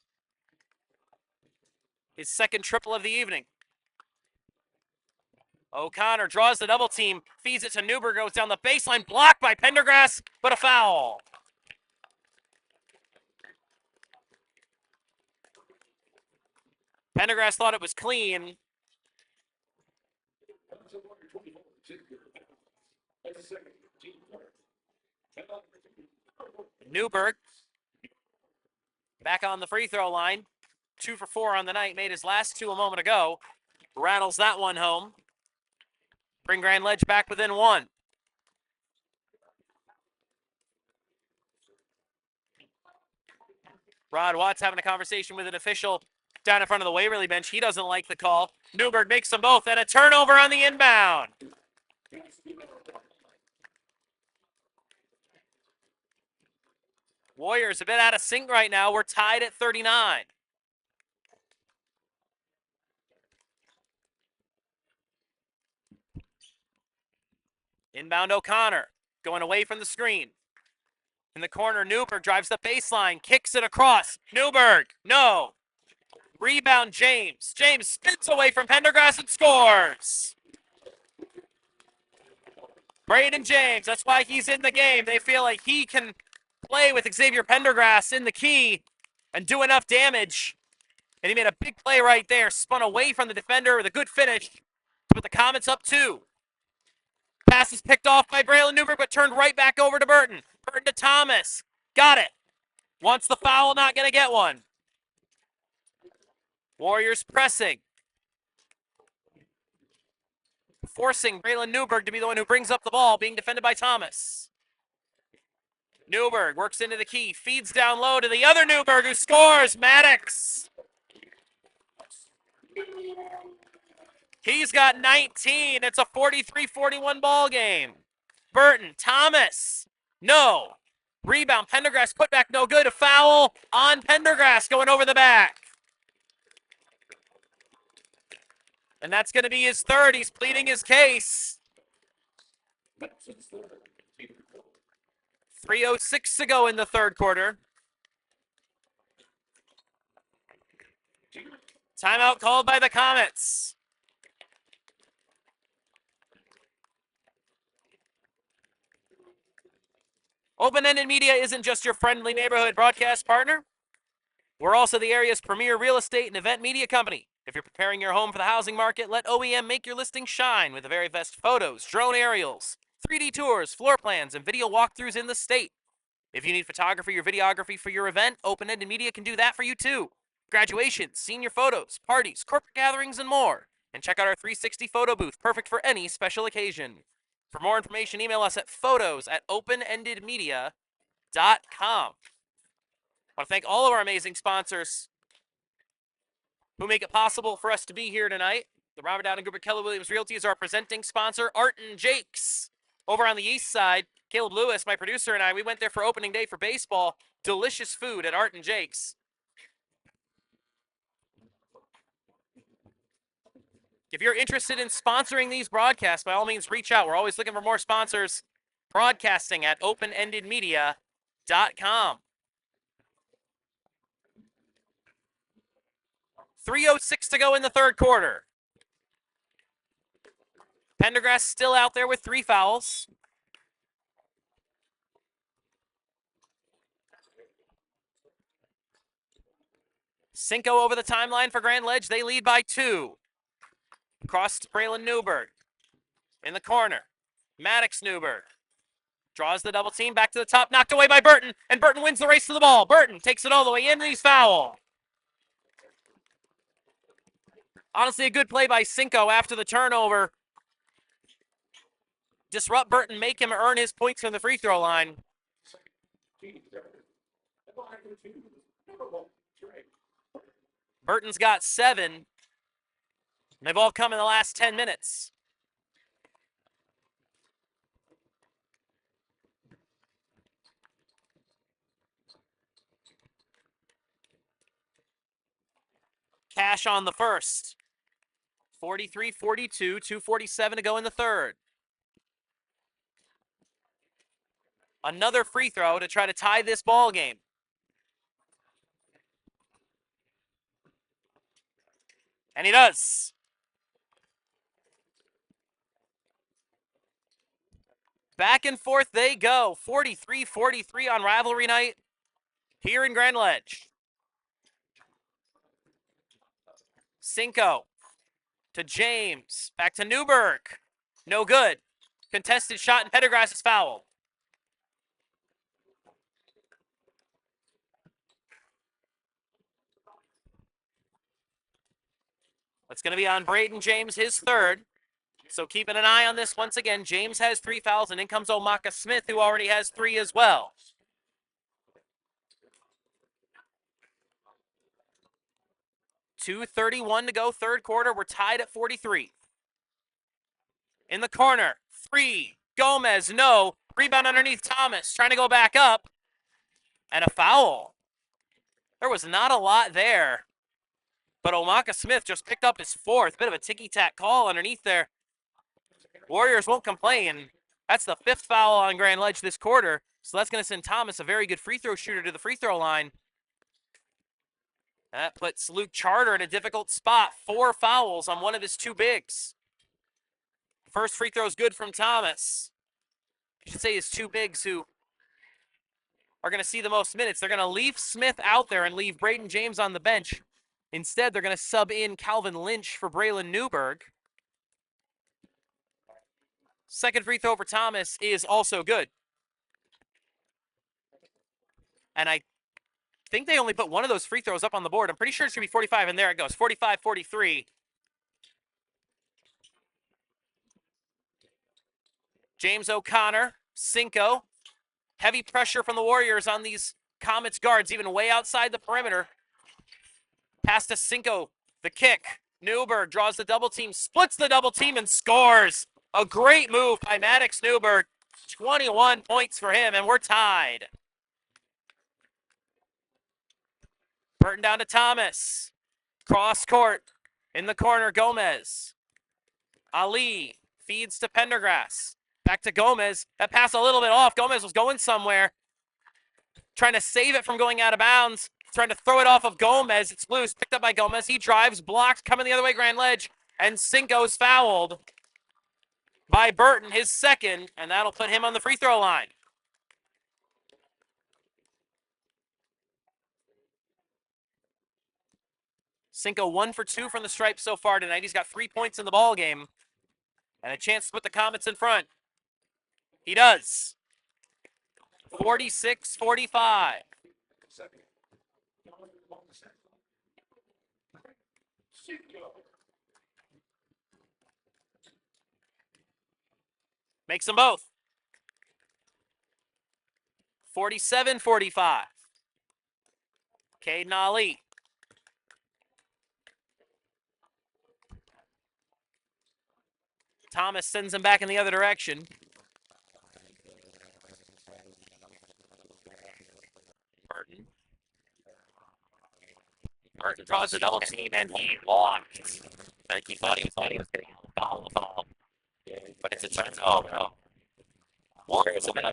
Speaker 2: His second triple of the evening. O'Connor draws the double team, feeds it to Newberg, goes down the baseline, blocked by Pendergrass, but a foul. Pendergrass thought it was clean. Newberg back on the free throw line. 2 for 4 on the night. Made his last 2 a moment ago. Rattles that one home. Bring Grand Ledge back within 1. Rod Watts having a conversation with an official down in front of the Waverly bench. He doesn't like the call. Newberg makes them both, and a turnover on the inbound. Warriors a bit out of sync right now. We're tied at 39. Inbound O'Connor, going away from the screen. In the corner, Newberg drives the baseline, kicks it across. Newberg, no. Rebound, James. James spins away from Pendergrass and scores. Braden James, that's why he's in the game. They feel like he can play with Xavier Pendergrass in the key and do enough damage. And he made a big play right there. Spun away from the defender with a good finish to put the Comets up 2. Pass is picked off by Braylon Newberg, but turned right back over to Burton. Burton to Thomas. Got it. Wants the foul, not going to get one. Warriors pressing. Forcing Braylon Newberg to be the one who brings up the ball, being defended by Thomas. Newberg works into the key, feeds down low to the other Newberg who scores, Maddox. He's got 19. It's a 43-41 ball game. Burton, Thomas, no. Rebound, Pendergrass put back, no good. A foul on Pendergrass going over the back. And that's going to be his third. He's pleading his case. 3:06 to go in the third quarter. Timeout called by the Comets. Open-Ended Media isn't just your friendly neighborhood broadcast partner. We're also the area's premier real estate and event media company. If you're preparing your home for the housing market, let OEM make your listing shine with the very best photos, drone aerials, 3D tours, floor plans, and video walkthroughs in the state. If you need photography or videography for your event, Open-Ended Media can do that for you too. Graduations, senior photos, parties, corporate gatherings, and more. And check out our 360 photo booth, perfect for any special occasion. For more information, email us at photos@openendedmedia.com. I want to thank all of our amazing sponsors who make it possible for us to be here tonight. The Robert Dowding Group at Keller Williams Realty is our presenting sponsor. Art and Jake's over on the east side. Caleb Lewis, my producer, and I, we went there for opening day for baseball. Delicious food at Art and Jake's. If you're interested in sponsoring these broadcasts, by all means, reach out. We're always looking for more sponsors. Broadcasting at openendedmedia.com. 3:06 to go in the third quarter. Pendergrass still out there with 3 fouls. Cinco over the timeline for Grand Ledge. They lead by 2. Across to Braylon Newberg. In the corner. Maddox Newberg. Draws the double team back to the top. Knocked away by Burton. And Burton wins the race to the ball. Burton takes it all the way in and he's fouled. Honestly, a good play by Cinco after the turnover. Disrupt Burton, make him earn his points from the free throw line. Burton's got 7. They've all come in the last 10 minutes. Cash on the first. 43-42, 2:47 to go in the third. Another free throw to try to tie this ball game. And he does. Back and forth they go. 43-43 on rivalry night here in Grand Ledge. Cinco to James. Back to Newberg. No good. Contested shot and Pendergrass is fouled. That's going to be on Braden James, his third. So keeping an eye on this once again. James has 3 fouls, and in comes Omaka Smith, who already has 3 as well. .231 to go, third quarter. We're tied at 43. In the corner, 3. Gomez, no. Rebound underneath Thomas, trying to go back up. And a foul. There was not a lot there. But Omaka Smith just picked up his 4th. Bit of a ticky-tack call underneath there. Warriors won't complain. That's the 5th foul on Grand Ledge this quarter. So that's going to send Thomas, a very good free throw shooter, to the free throw line. That puts Luke Charter in a difficult spot. 4 fouls on one of his 2 bigs. First free throw is good from Thomas. I should say his 2 bigs who are going to see the most minutes. They're going to leave Smith out there and leave Braden James on the bench. Instead, they're going to sub in Calvin Lynch for Braylon Newberg. Second free throw for Thomas is also good. And I think they only put one of those free throws up on the board. I'm pretty sure it's going to be 45, and there it goes. 45-43. James O'Connor, Cinco. Heavy pressure from the Warriors on these Comets guards, even way outside the perimeter. Pass to Cinco, the kick. Newberg draws the double team, splits the double team, and scores. A great move by Maddox Newberg. 21 points for him, and we're tied. Burton down to Thomas. Cross court. In the corner, Gomez. Ali feeds to Pendergrass. Back to Gomez. That pass a little bit off. Gomez was going somewhere. Trying to save it from going out of bounds. Trying to throw it off of Gomez. It's loose. Picked up by Gomez. He drives, blocked, coming the other way, Grand Ledge. And Cinco's fouled by Burton, his second, and that'll put him on the free throw line. Cinco 1 for 2 from the stripe so far tonight. He's got 3 points in the ball game and a chance to put the Comets in front. He does. 46-45. Makes them both. 47-45. Caden Ali. Thomas sends him back in the other direction. Burton. Burton draws a double team and he walked. I think he thought he was getting a foul. But it's a chance. Oh, no. Warriors have been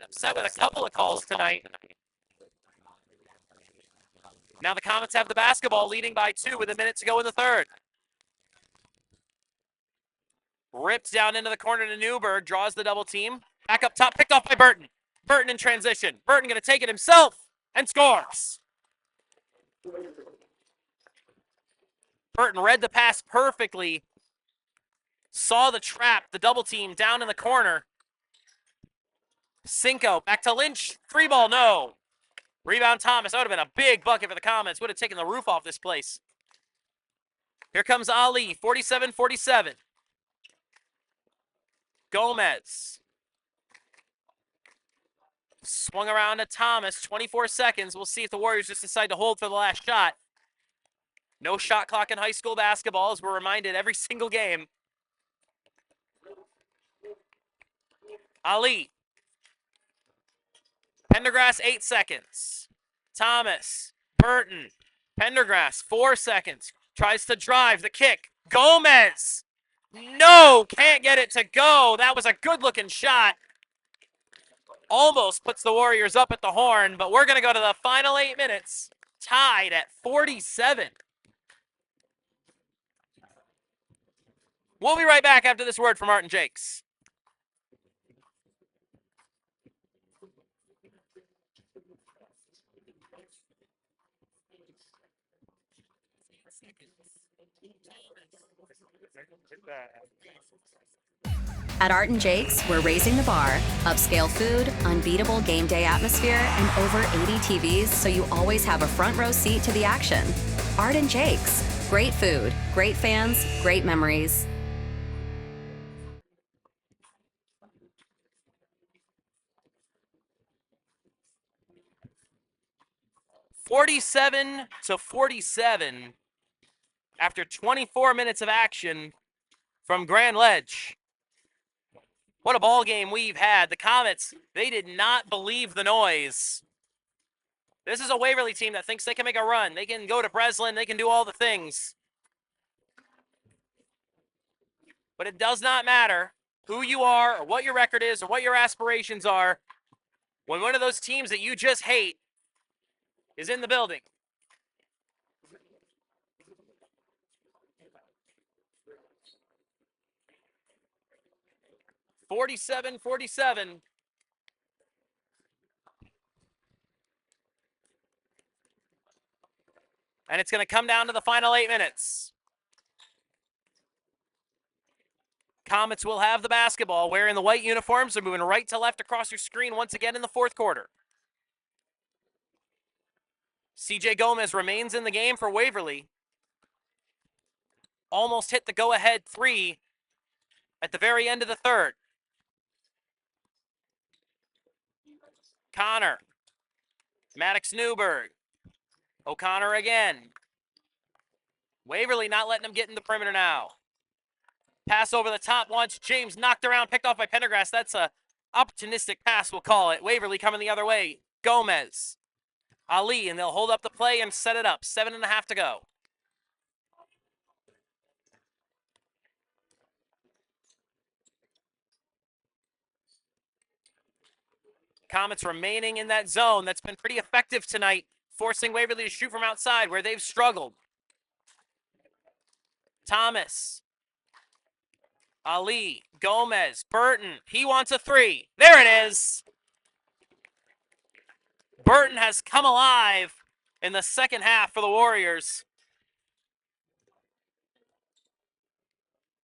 Speaker 2: upset with a couple of calls tonight. Now the Comets have the basketball, leading by 2 with a minute to go in the third. Ripped down into the corner to Newberg, draws the double team. Back up top, picked off by Burton. Burton in transition. Burton going to take it himself and scores. Burton read the pass perfectly. Saw the trap, the double team down in the corner. Cinco back to Lynch. 3-ball, no. Rebound Thomas. That would have been a big bucket for the Comets. Would have taken the roof off this place. Here comes Ali, 47-47. Gomez. Swung around to Thomas, 24 seconds. We'll see if the Warriors just decide to hold for the last shot. No shot clock in high school basketball, as we're reminded every single game. Ali. Pendergrass, 8 seconds. Thomas. Burton. Pendergrass, 4 seconds. Tries to drive the kick. Gomez. No, can't get it to go. That was a good-looking shot. Almost puts the Warriors up at the horn, but we're going to go to the final 8 minutes, tied at 47. We'll be right back after this word from Martin Jakes.
Speaker 1: At Art and Jake's, we're raising the bar. Upscale food, unbeatable game day atmosphere, and over 80 TVs so you always have a front row seat to the action. Art and Jake's. Great food, great fans, great memories.
Speaker 2: (47-47) after 24 minutes of action from Grand Ledge. What a ball game we've had. The Comets, they did not believe the noise. This is a Waverly team that thinks they can make a run. They can go to Breslin. They can do all the things. But it does not matter who you are or what your record is or what your aspirations are when one of those teams that you just hate is in the building. (47-47). And it's going to come down to the final 8 minutes. Comets will have the basketball, wearing the white uniforms. They're moving right to left across your screen once again in the fourth quarter. CJ Gomez remains in the game for Waverly. Almost hit the go-ahead 3 at the very end of the third. Connor. Maddox Newberg. O'Connor again. Waverly not letting him get in the perimeter now. Pass over the top once. James knocked around, picked off by Pendergrass. That's a opportunistic pass, we'll call it. Waverly coming the other way. Gomez. Ali, and they'll hold up the play and set it up. 7.5 to go. Comets remaining in that zone. That's been pretty effective tonight, forcing Waverly to shoot from outside where they've struggled. Thomas. Ali, Gomez, Burton. He wants a three. There it is. Burton has come alive in the second half for the Warriors.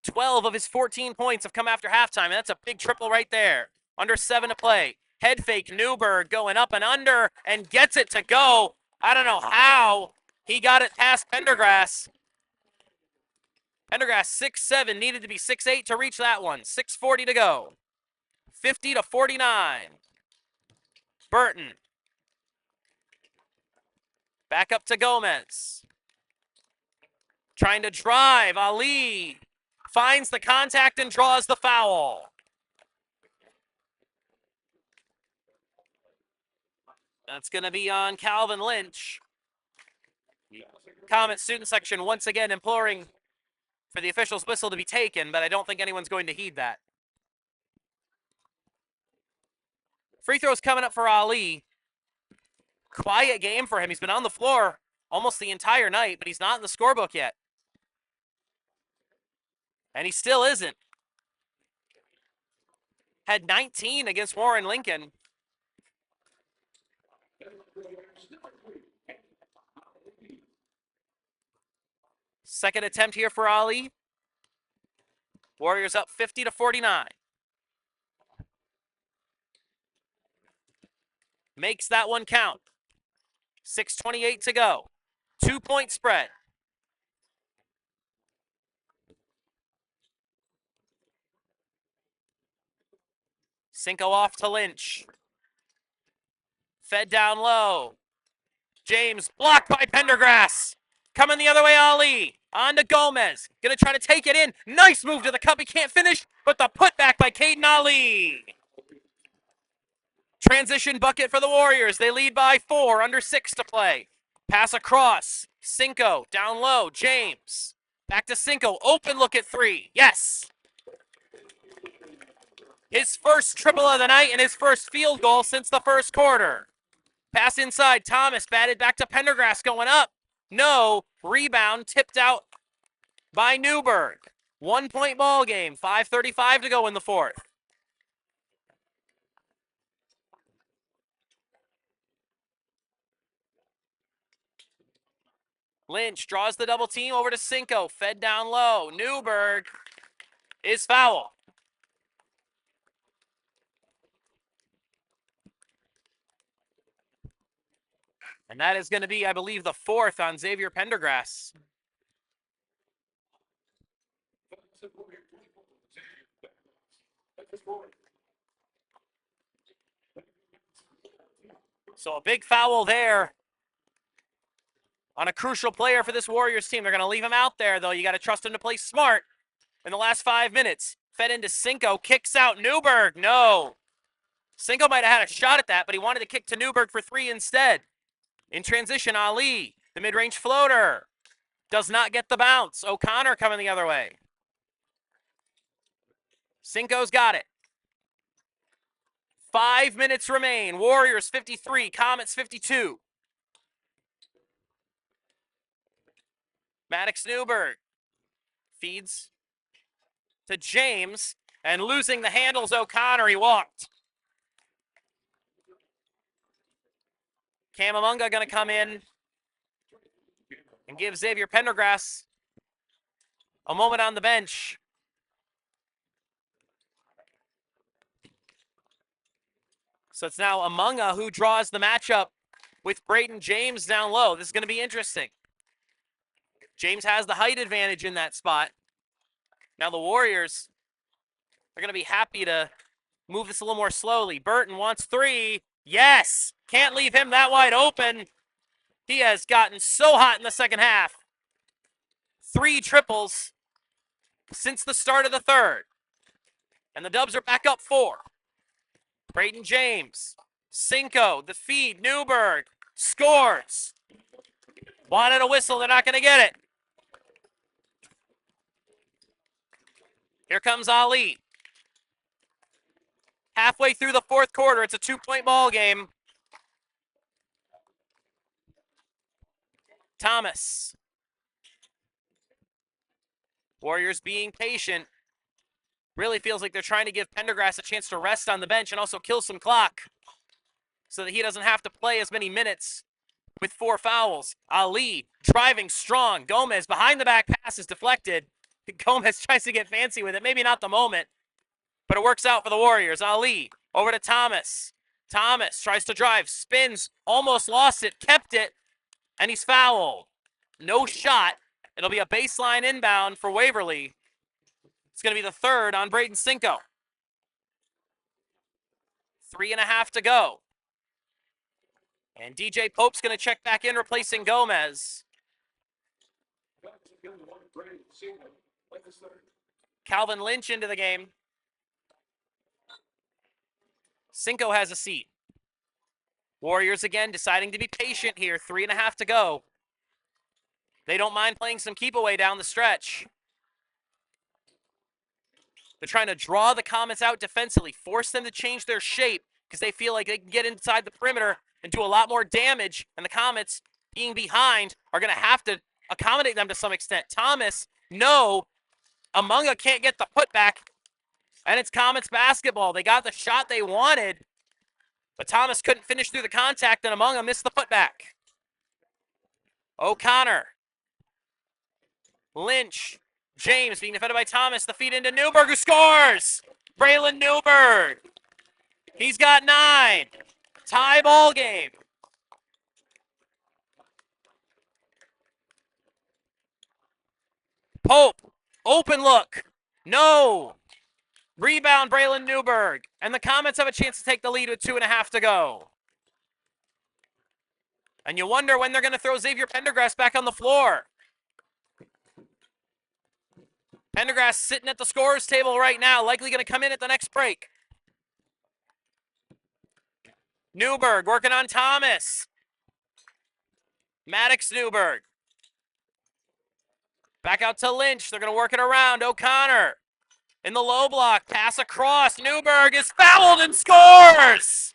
Speaker 2: 12 of his 14 points have come after halftime, and that's a big triple right there. Under 7 to play. Head fake, Newberg going up and under and gets it to go. I don't know how he got it past Pendergrass. Pendergrass 6'7", needed to be 6'8" to reach that one. 6:40 to go. 50-49. Burton. Back up to Gomez. Trying to drive. Ali finds the contact and draws the foul. That's going to be on Calvin Lynch. Comet student section once again imploring for the official's whistle to be taken, but I don't think anyone's going to heed that. Free throws coming up for Ali. Quiet game for him. He's been on the floor almost the entire night, but he's not in the scorebook yet. And he still isn't. Had 19 against Warren Lincoln. Second attempt here for Ali. Warriors up 50-49. Makes that one count. 6:28 to go. 2-point spread. Cinco off to Lynch. Fed down low. James blocked by Pendergrass. Coming the other way, Ali. On to Gomez. Gonna try to take it in. Nice move to the cup. He can't finish, but the putback by Caden Ali. Transition bucket for the Warriors. They lead by 4, under 6 to play. Pass across. Cinco down low. James. Back to Cinco. Open look at 3. Yes. His first triple of the night and his first field goal since the first quarter. Pass inside. Thomas batted back to Pendergrass going up. No. Rebound tipped out by Newberg. 1-point ball game. 5:35 to go in the fourth. Lynch draws the double team over to Cinco. Fed down low. Newberg is foul. And that is going to be, I believe, the 4th on Xavier Pendergrass. So a big foul there on a crucial player for this Warriors team. They're going to leave him out there, though. You got to trust him to play smart in the last 5 minutes. Fed into Cinco, kicks out Newberg. No. Cinco might have had a shot at that, but he wanted to kick to Newberg for 3 instead. In transition, Ali, the mid-range floater, does not get the bounce. O'Connor coming the other way. Cinco's got it. 5 minutes remain. Warriors 53, Comets 52. Maddox Newberg feeds to James, and losing the handles O'Connor, he walked. Camamunga going to come in and give Xavier Pendergrass a moment on the bench. So it's now Amunga who draws the matchup with Braden James down low. This is going to be interesting. James has the height advantage in that spot. Now the Warriors are going to be happy to move this a little more slowly. Burton wants 3. Yes! Can't leave him that wide open. He has gotten so hot in the second half. 3 triples since the start of the third. And the Dubs are back up 4. Braden James. Cinco, the feed, Newberg. Scores. Wanted a whistle. They're not going to get it. Here comes Ali. Halfway through the fourth quarter, it's a 2-point ball game. Thomas. Warriors being patient. Really feels like they're trying to give Pendergrass a chance to rest on the bench and also kill some clock so that he doesn't have to play as many minutes with 4 fouls. Ali driving strong. Gomez behind the back pass is deflected. Gomez tries to get fancy with it. Maybe not the moment, but it works out for the Warriors. Ali over to Thomas. Thomas tries to drive, spins, almost lost it, kept it, and he's fouled. No shot. It'll be a baseline inbound for Waverly. It's going to be the third on Braden Cinco. 3.5 to go. And DJ Pope's going to check back in, replacing Gomez. Calvin Lynch into the game. Cinco has a seat. Warriors again deciding to be patient here. 3.5 to go. They don't mind playing some keep away down the stretch. They're trying to draw the Comets out defensively, force them to change their shape because they feel like they can get inside the perimeter and do a lot more damage, and the Comets, being behind, are going to have to accommodate them to some extent. Thomas, no. Amunga can't get the putback, and it's Comets basketball. They got the shot they wanted, but Thomas couldn't finish through the contact, and Amunga missed the putback. O'Connor. Lynch. James being defended by Thomas. The feed into Newberg, who scores! Braylon Newberg. He's got 9. Tie ball game. Pope. Open look. No. Rebound, Braylon Newberg. And the Comets have a chance to take the lead with 2.5 to go. And you wonder when they're going to throw Xavier Pendergrass back on the floor. Pendergrass sitting at the scorer's table right now, likely going to come in at the next break. Newberg working on Thomas. Maddox Newberg. Back out to Lynch. They're going to work it around. O'Connor in the low block. Pass across. Newberg is fouled and scores!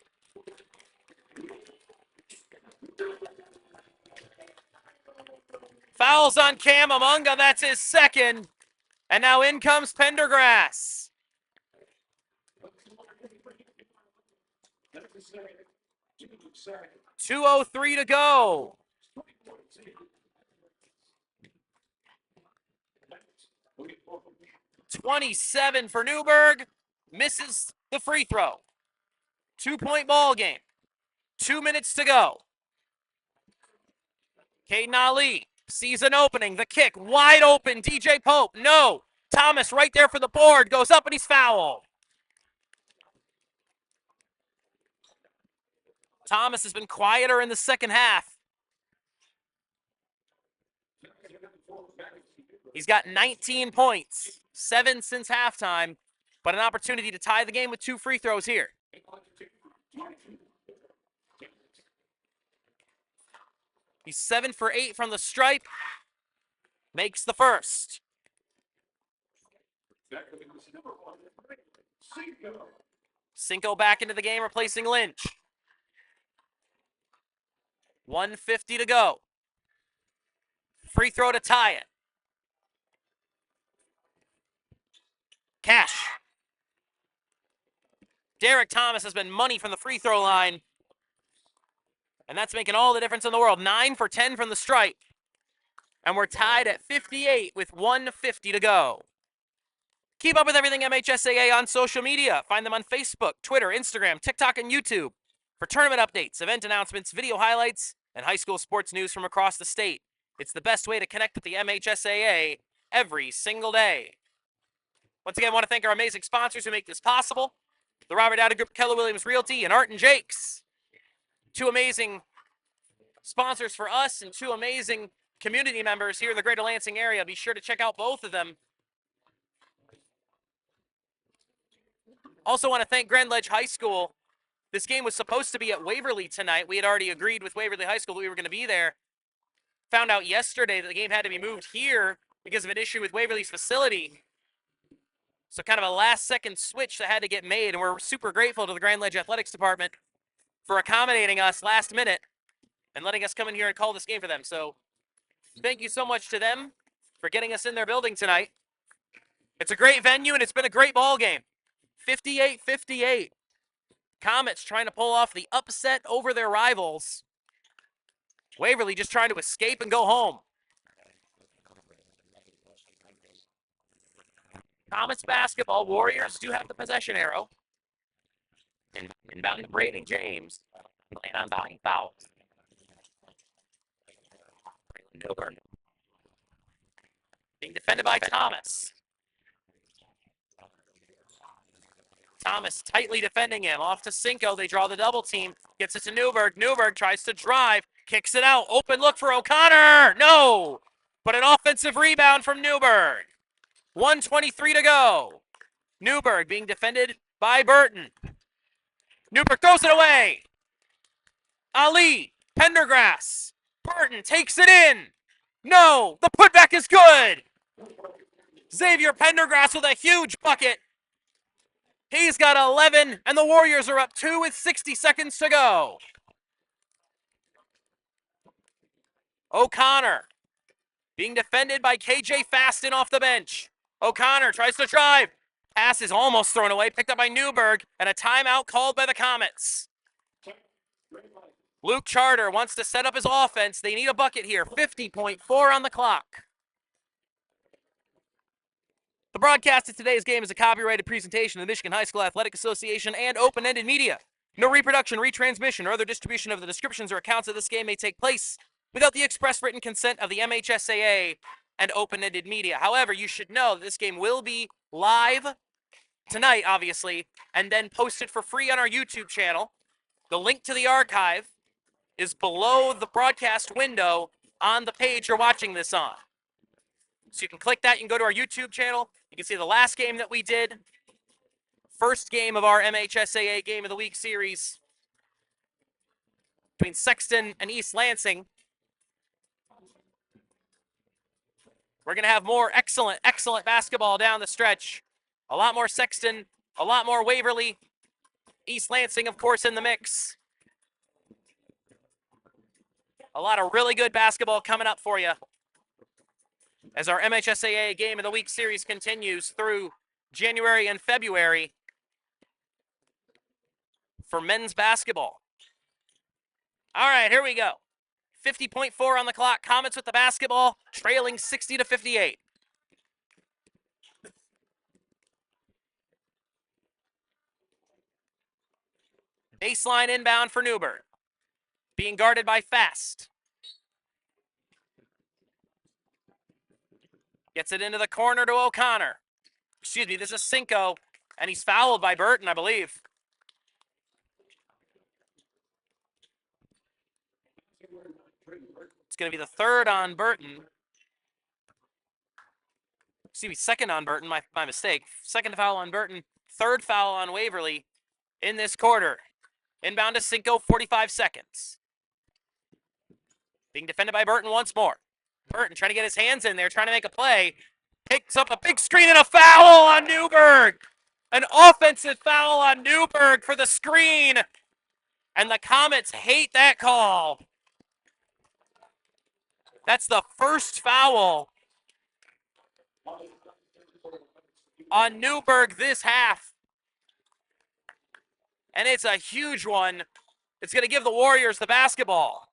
Speaker 2: Fouls on Cam Amunga. That's his second. And now in comes Pendergrass. 2:03 to go. .27 for Newberg. Misses the free throw. 2-point ball game. 2 minutes to go. Caden Ali sees an opening. The kick wide open. DJ Pope. No. Thomas right there for the board. Goes up and he's fouled. Thomas has been quieter in the second half. He's got 19 points. 7 since halftime. But an opportunity to tie the game with 2 free throws here. He's 7 for 8 from the stripe. Makes the first. Cinco back into the game, replacing Lynch. 1:50 to go. Free throw to tie it. Cash. Derek Thomas has been money from the free throw line. And that's making all the difference in the world. 9 for 10 from the stripe. And we're tied at 58 with 1:50 to go. Keep up with everything MHSAA on social media. Find them on Facebook, Twitter, Instagram, TikTok, and YouTube for tournament updates, event announcements, video highlights, and high school sports news from across the state. It's the best way to connect with the MHSAA every single day. Once again, I want to thank our amazing sponsors who make this possible. The Robert Dowding Group, Keller Williams Realty, and Art and Jakes. 2 amazing sponsors for us and 2 amazing community members here in the greater Lansing area. Be sure to check out both of them. Also want to thank Grand Ledge High School This game was supposed to be at Waverly tonight. We had already agreed with Waverly High School that we were going to be there. Found out yesterday that the game had to be moved here because of an issue with Waverly's facility. So kind of a last-second switch that had to get made, and we're super grateful to the Grand Ledge Athletics Department for accommodating us last minute and letting us come in here and call this game for them. So thank you so much to them for getting us in their building tonight. It's a great venue, and it's been a great ball game. 58-58. Comets trying to pull off the upset over their rivals. Waverly just trying to escape and go home. Comets basketball. Warriors do have the possession arrow. Inbound to Brady James. Laying on buying fouls. Being defended by Thomas. Thomas tightly defending him. Off to Cinco. They draw the double team. Gets it to Newberg. Newberg tries to drive. Kicks it out. Open look for O'Connor. No. But an offensive rebound from Newberg. 1:23 to go. Newberg being defended by Burton. Newberg throws it away. Ali. Pendergrass. Burton takes it in. No. The putback is good. Xavier Pendergrass with a huge bucket. He's got 11, and the Warriors are up 2 with 60 seconds to go. O'Connor being defended by KJ Faston off the bench. O'Connor tries to drive. Pass is almost thrown away, picked up by Newberg, and a timeout called by the Comets. Luke Charter wants to set up his offense. They need a bucket here. 50.4 on the clock. The broadcast of today's game is a copyrighted presentation of the Michigan High School Athletic Association and open-ended media. No reproduction, retransmission, or other distribution of the descriptions or accounts of this game may take place without the express written consent of the MHSAA and open-ended media. However, you should know that this game will be live tonight, obviously, and then posted for free on our YouTube channel. The link to the archive is below the broadcast window on the page you're watching this on. So you can click that, you can go to our YouTube channel, you can see the last game that we did, first game of our MHSAA Game of the Week series between Sexton and East Lansing. We're going to have more excellent basketball down the stretch. A lot more Sexton, a lot more Waverly, East Lansing, of course, in the mix. A lot of really good basketball coming up for you as our MHSAA Game of the Week series continues through January and February for men's basketball. All right, here we go. 50.4 on the clock. Comets with the basketball, trailing 60-58. Baseline inbound for Newberg. Being guarded by Fast. Gets it into the corner to O'Connor. Excuse me, this is Cinco, and he's fouled by Burton, I believe. It's going to be the third on Burton. Excuse me, second on Burton, my mistake. Second foul on Burton, third foul on Waverly in this quarter. Inbound to Cinco, 45 seconds. Being defended by Burton once more. Burton trying to get his hands in there, trying to make a play. Picks up a big screen and a foul on Newberg. An offensive foul on Newberg for the screen. And the Comets hate that call. That's the first foul on Newberg this half. And it's a huge one. It's going to give the Warriors the basketball.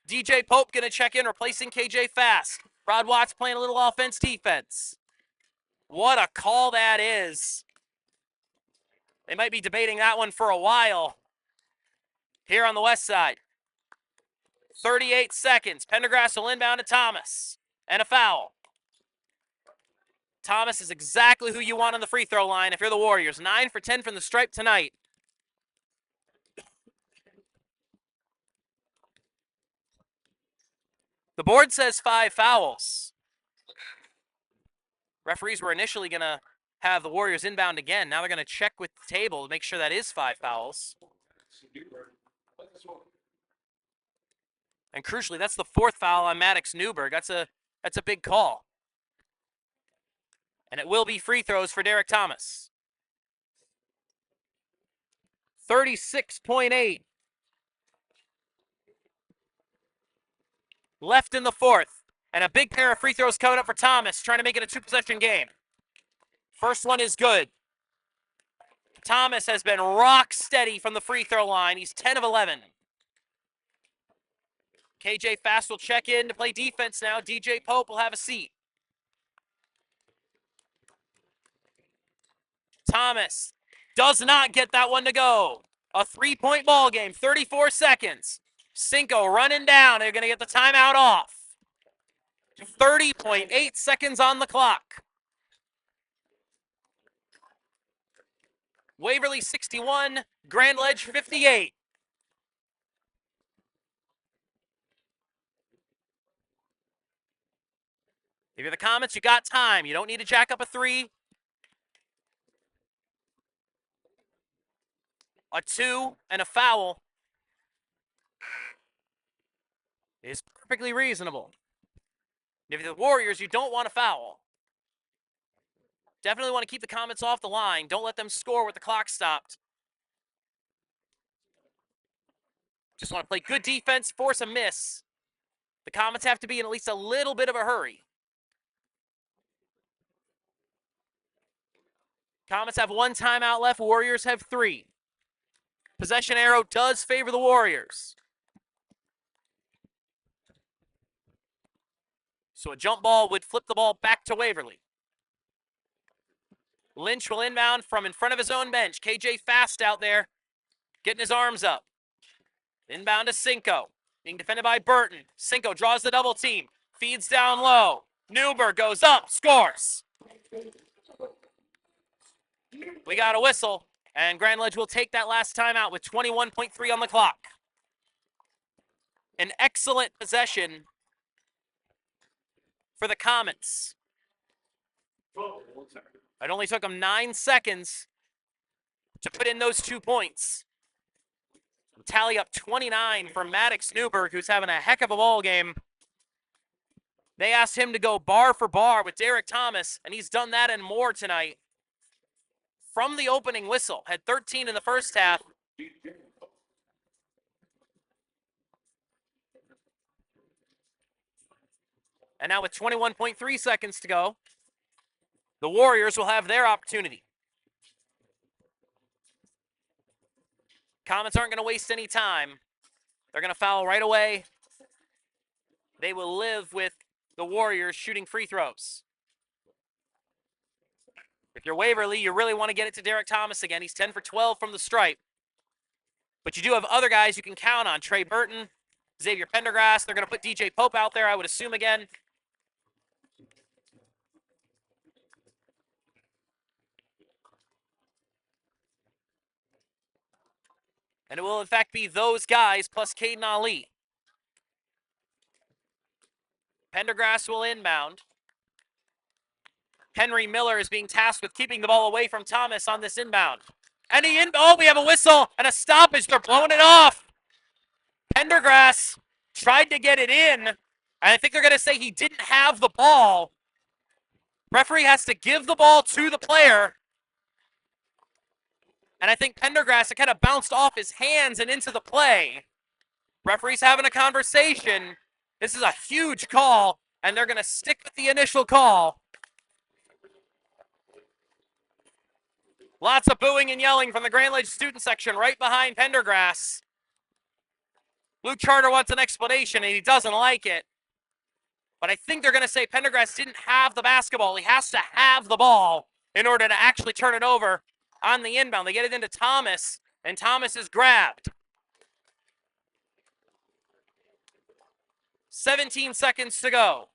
Speaker 2: DJ Pope going to check in, replacing KJ Fast. Rod Watts playing a little offense-defense. What a call that is. They might be debating that one for a while here on the west side. 38 seconds. Pendergrass will inbound to Thomas. And a foul. Thomas is exactly who you want on the free throw line if you're the Warriors. 9 for 10 from the stripe tonight. The board says 5 fouls. Referees were initially going to have the Warriors inbound again. Now they're going to check with the table to make sure that is 5 fouls. And crucially, that's the 4th foul on Maddox Newberg. That's a big call. And it will be free throws for Derek Thomas. 36.8 left in the 4th. And a big pair of free throws coming up for Thomas, trying to make it a 2-possession game. First one is good. Thomas has been rock steady from the free throw line. He's 10 of 11. KJ Fast will check in to play defense now. DJ Pope will have a seat. Thomas does not get that one to go. A 3-point ball game, 34 seconds. Cinco running down. They're going to get the timeout off. 30.8 seconds on the clock. Waverly 61, Grand Ledge 58. If you're the Comets, you got time. You don't need to jack up a 3. A 2 and a foul is perfectly reasonable. If you're the Warriors, you don't want a foul. Definitely want to keep the Comets off the line. Don't let them score with the clock stopped. Just want to play good defense, force a miss. The Comets have to be in at least a little bit of a hurry. Comets have 1 timeout left. Warriors have 3. Possession arrow does favor the Warriors. So a jump ball would flip the ball back to Waverly. Lynch will inbound from in front of his own bench. KJ Fast out there, getting his arms up. Inbound to Cinco, being defended by Burton. Cinco draws the double team, feeds down low. Newberg goes up, scores. We got a whistle, and Grand Ledge will take that last timeout with 21.3 on the clock. An excellent possession for the Comets. It only took them 9 seconds to put in those 2 points. Tally up 29 for Maddox Newberg, who's having a heck of a ball game. They asked him to go bar for bar with Derek Thomas, and he's done that and more tonight. From the opening whistle, had 13 in the first half. And now with 21.3 seconds to go, the Warriors will have their opportunity. Comets aren't going to waste any time. They're going to foul right away. They will live with the Warriors shooting free throws. If you're Waverly, you really want to get it to Derek Thomas again. He's 10 for 12 from the stripe. But you do have other guys you can count on. Trey Burton, Xavier Pendergrass. They're going to put DJ Pope out there, I would assume, again. And it will, in fact, be those guys plus Caden Ali. Pendergrass will inbound. Henry Miller is being tasked with keeping the ball away from Thomas on this inbound. And we have a whistle and a stoppage. They're blowing it off. Pendergrass tried to get it in, and I think they're going to say he didn't have the ball. Referee has to give the ball to the player. And I think Pendergrass, it kind of bounced off his hands and into the play. Referee's having a conversation. This is a huge call, and they're going to stick with the initial call. Lots of booing and yelling from the Grand Ledge student section right behind Pendergrass. Luke Charter wants an explanation, and he doesn't like it. But I think they're going to say Pendergrass didn't have the basketball. He has to have the ball in order to actually turn it over on the inbound. They get it into Thomas, and Thomas is grabbed. 17 seconds to go.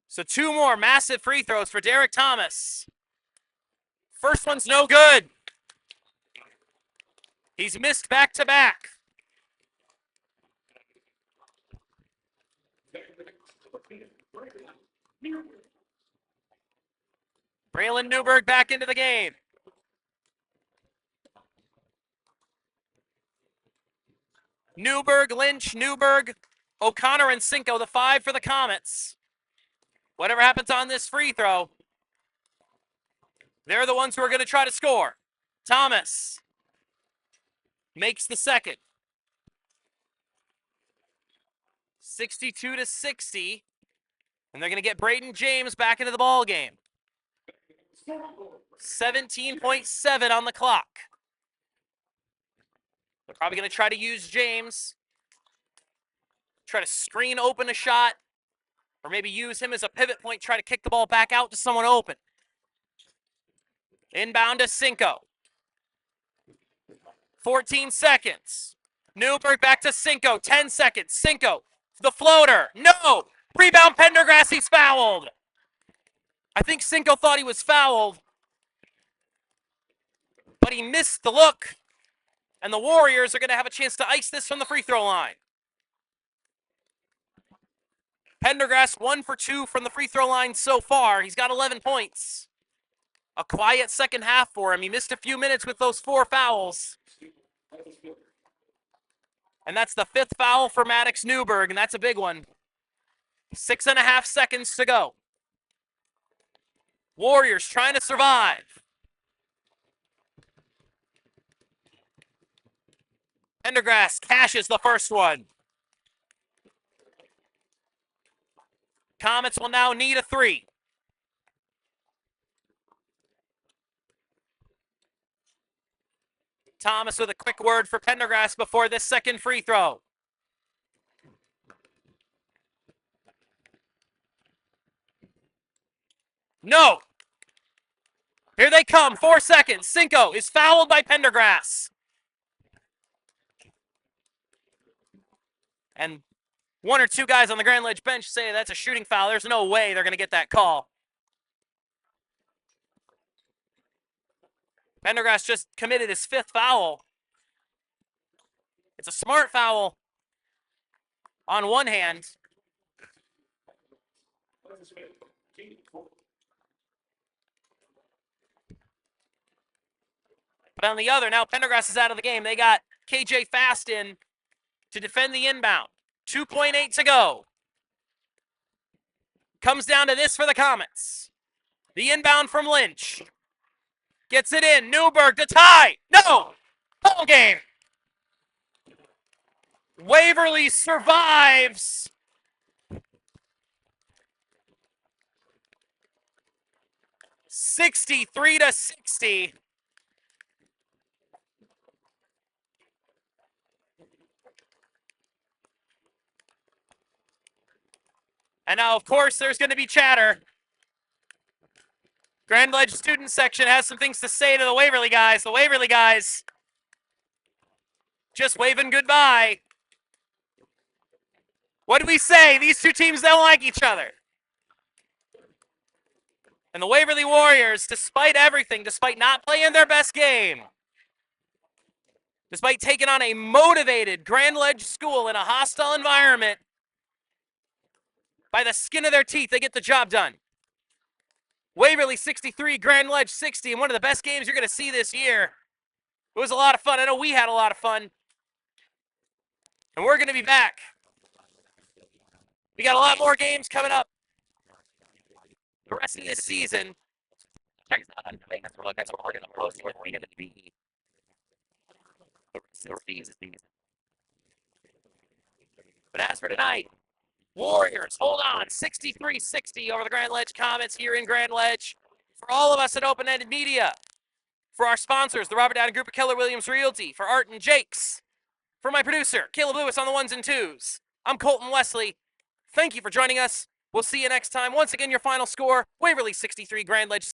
Speaker 2: So 2 more massive free throws for Derek Thomas. First one's no good. He's missed back-to-back. Braylon Newberg back into the game. Newberg, Lynch, Newberg, O'Connor, and Cinco, the 5 for the Comets. Whatever happens on this free throw, they're the ones who are going to try to score. Thomas makes the second. 62-60. And they're going to get Braden James back into the ball game. 17.7 on the clock. They're probably going to try to use James. Try to screen open a shot. Or maybe use him as a pivot point, try to kick the ball back out to someone open. Inbound to Cinco. 14 seconds. Newberg back to Cinco. 10 seconds. Cinco, the floater. No! Rebound Pendergrass, he's fouled. I think Cinco thought he was fouled, but he missed the look. And the Warriors are going to have a chance to ice this from the free throw line. Pendergrass 1 for 2 from the free throw line so far. He's got 11 points. A quiet second half for him. He missed a few minutes with those 4 fouls. And that's the 5th foul for Maddox Newberg, and that's a big one. 6.5 seconds to go. Warriors trying to survive. Pendergrass cashes the first one. Comets will now need a 3. Thomas with a quick word for Pendergrass before this second free throw. No. Here they come. 4 seconds. Cinco is fouled by Pendergrass. And 1 or 2 guys on the Grand Ledge bench say that's a shooting foul. There's no way they're going to get that call. Pendergrass just committed his 5th foul. It's a smart foul on one hand. But on the other, now Pendergrass is out of the game. They got KJ Fast in to defend the inbound. 2.8 to go. Comes down to this for the Comets. The inbound from Lynch. Gets it in. Newberg to tie. No! Ball game. Waverly survives. (63-60). And now, of course, there's going to be chatter. Grand Ledge student section has some things to say to the Waverly guys. The Waverly guys just waving goodbye. What do we say? These two teams don't like each other. And the Waverly Warriors, despite everything, despite not playing their best game, despite taking on a motivated Grand Ledge school in a hostile environment, by the skin of their teeth, they get the job done. Waverly 63, Grand Ledge 60, and one of the best games you're going to see this year. It was a lot of fun. I know we had a lot of fun. And we're going to be back. We got a lot more games coming up the rest of this season. Check us out on the Vegas. We're going to post where we're going to be the rest of the season. But as for tonight, Warriors, hold on, 63-60 over the Grand Ledge Comets here in Grand Ledge. For all of us at Open Ended Media, for our sponsors, the Robert Dowding Group of Keller Williams Realty, for Art and Jakes, for my producer, Caleb Lewis on the 1s and 2s, I'm Colton Wesley. Thank you for joining us. We'll see you next time. Once again, your final score, Waverly 63, Grand Ledge